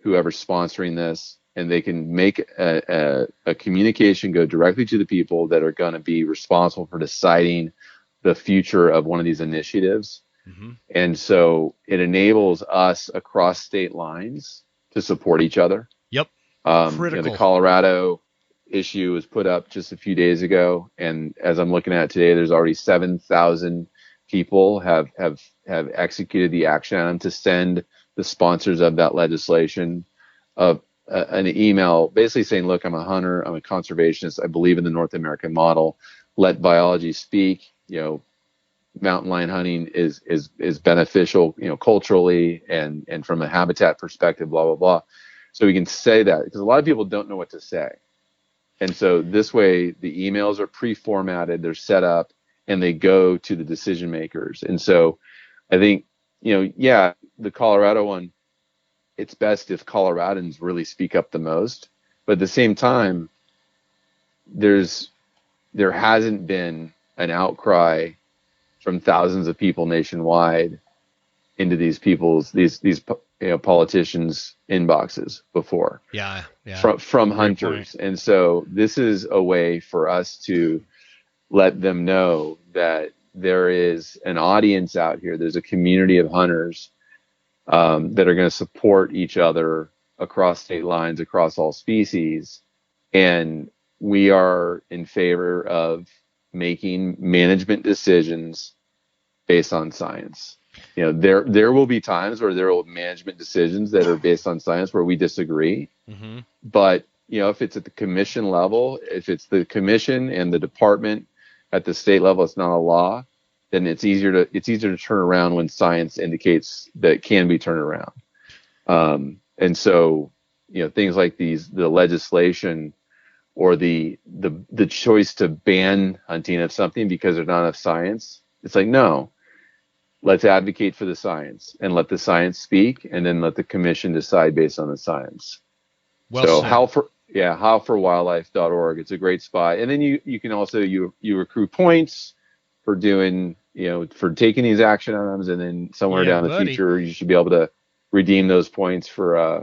whoever's sponsoring this, and they can make a communication go directly to the people that are going to be responsible for deciding the future of one of these initiatives. Mm-hmm. And so it enables us across state lines to support each other. Yep. Critical. The Colorado issue was put up just a few days ago, and as I'm looking at it today, there's already 7,000 people have executed the action item to send the sponsors of that legislation an email basically saying, look, I'm a hunter, I'm a conservationist, I believe in the North American model, let biology speak. Mountain lion hunting is beneficial, culturally and from a habitat perspective, blah, blah, blah. So we can say that, because a lot of people don't know what to say. And so this way, the emails are pre-formatted, they're set up, and they go to the decision makers. And so I think, the Colorado one, it's best if Coloradans really speak up the most. But at the same time, there hasn't been an outcry from thousands of people nationwide into these politicians' inboxes before. Yeah. From hunters. And so this is a way for us to let them know that there is an audience out here. There's a community of hunters that are going to support each other across state lines, across all species. And we are in favor of making management decisions based on science. There will be times where there will be management decisions that are based on science where we disagree. Mm-hmm. But, if it's at the commission level, if it's the commission and the department at the state level, it's not a law, then it's easier to turn around when science indicates that it can be turned around. And so, things like the legislation or the choice to ban hunting of something because there's not enough science, it's like, no, let's advocate for the science and let the science speak, and then let the commission decide based on the science. So howlforwildlife.org, it's a great spot. And then you can also, you accrue points for doing, for taking these action items, and then somewhere down the future, you should be able to redeem those points for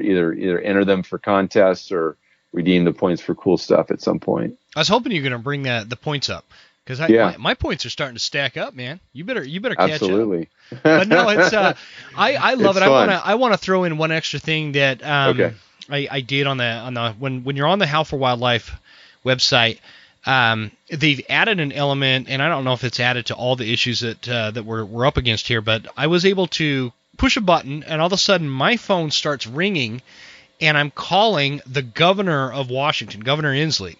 either enter them for contests or redeem the points for cool stuff at some point. I was hoping you're going to bring the points up, because my points are starting to stack up, man. You better catch Absolutely. up. But no, it's I love it. Fun. I want to throw in one extra thing that I did on the when you're on the Howl for Wildlife website. They've added an element, and I don't know if it's added to all the issues that we're up against here, but I was able to push a button, and all of a sudden my phone starts ringing, and I'm calling the governor of Washington, Governor Inslee.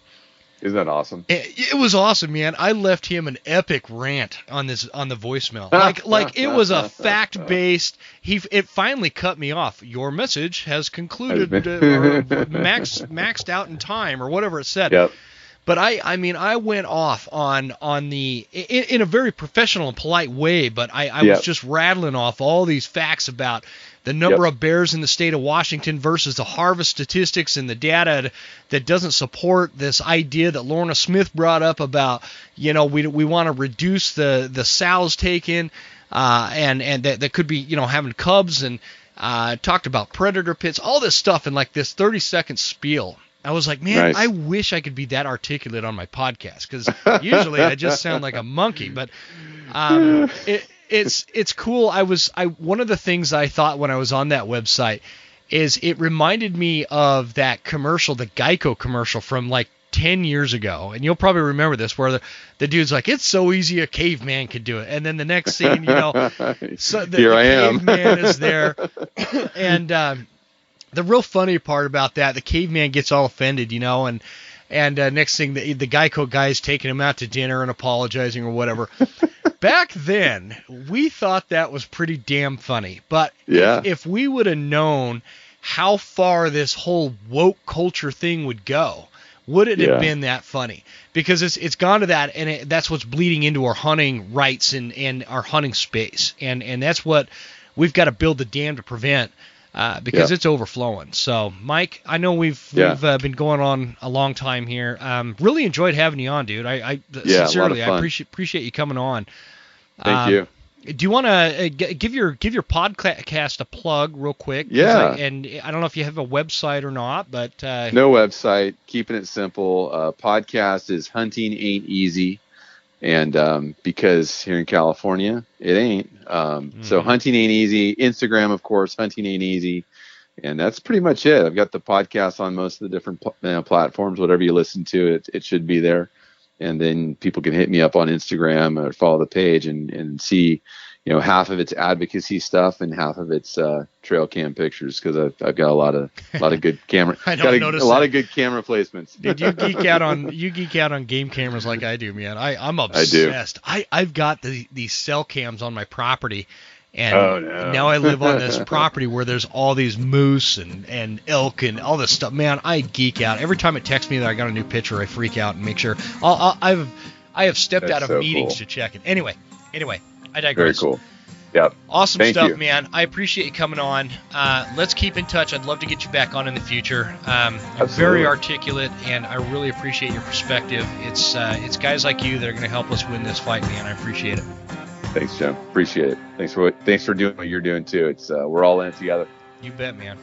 Isn't that awesome? It was awesome, man. I left him an epic rant on the voicemail. Like it was a fact-based. It finally cut me off. Your message has concluded, or maxed out in time, or whatever it said. Yep. But I went off on the in a very professional and polite way, but I was just rattling off all these facts about the number of bears in the state of Washington versus the harvest statistics and the data that doesn't support this idea that Lorna Smith brought up about, we want to reduce the sows taken, and that could be, having cubs, and talked about predator pits, all this stuff in like this 30-second spiel. I was like, man, nice. I wish I could be that articulate on my podcast, because usually I just sound like a monkey. But it's cool. One of the things I thought when I was on that website is it reminded me of that commercial, the Geico commercial from like 10 years ago, and you'll probably remember this, where the dude's like, it's so easy a caveman could do it, and then the next scene, so the caveman is there, and the real funny part about that, the caveman gets all offended, and next thing, the Geico guy's taking him out to dinner and apologizing or whatever. Back then, we thought that was pretty damn funny. But if we would have known how far this whole woke culture thing would go, would it have been that funny? Because it's gone to that, and that's what's bleeding into our hunting rights and our hunting space. And that's what we've got to build the dam to prevent. Because it's overflowing. So, Mike, I know we've been going on a long time here. Really enjoyed having you on, dude. I sincerely, I appreciate you coming on. Thank you. Do you want to give your podcast a plug real quick? Yeah. And I don't know if you have a website or not, but no website. Keeping it simple. Podcast is Hunting Ain't Easy. And because here in California, it ain't. So Hunting Ain't Easy. Instagram, of course, Hunting Ain't Easy. And that's pretty much it. I've got the podcast on most of the different platforms. Whatever you listen to, it should be there. And then people can hit me up on Instagram or follow the page and see, half of it's advocacy stuff and half of it's trail cam pictures, because I've got a lot of good camera. I don't notice a lot of good camera placements. Dude, you geek out on game cameras like I do, man. I'm obsessed. I've got these cell cams on my property, and now I live on this property where there's all these moose and elk and all this stuff. Man, I geek out. Every time it texts me that I got a new picture, I freak out and make sure. I have stepped out of meetings to check it. Anyway, I digress. Very cool. Yep. Awesome Thank stuff, you. man. I appreciate you coming on. Let's keep in touch. I'd love to get you back on in the future. You're very articulate, and I really appreciate your perspective. It's guys like you that are going to help us win this fight, man. I appreciate it. Thanks, Jim. Appreciate it. Thanks for doing what you're doing too. It's we're all in it together. You bet, man.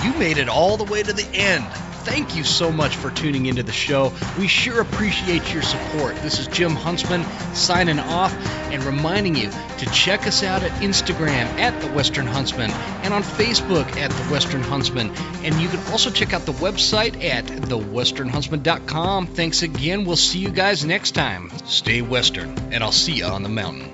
You made it all the way to the end. Thank you so much for tuning into the show. We sure appreciate your support. This is Jim Huntsman signing off and reminding you to check us out at Instagram at The Western Huntsman and on Facebook at The Western Huntsman. And you can also check out the website at thewesternhuntsman.com. Thanks again. We'll see you guys next time. Stay Western, and I'll see you on the mountain.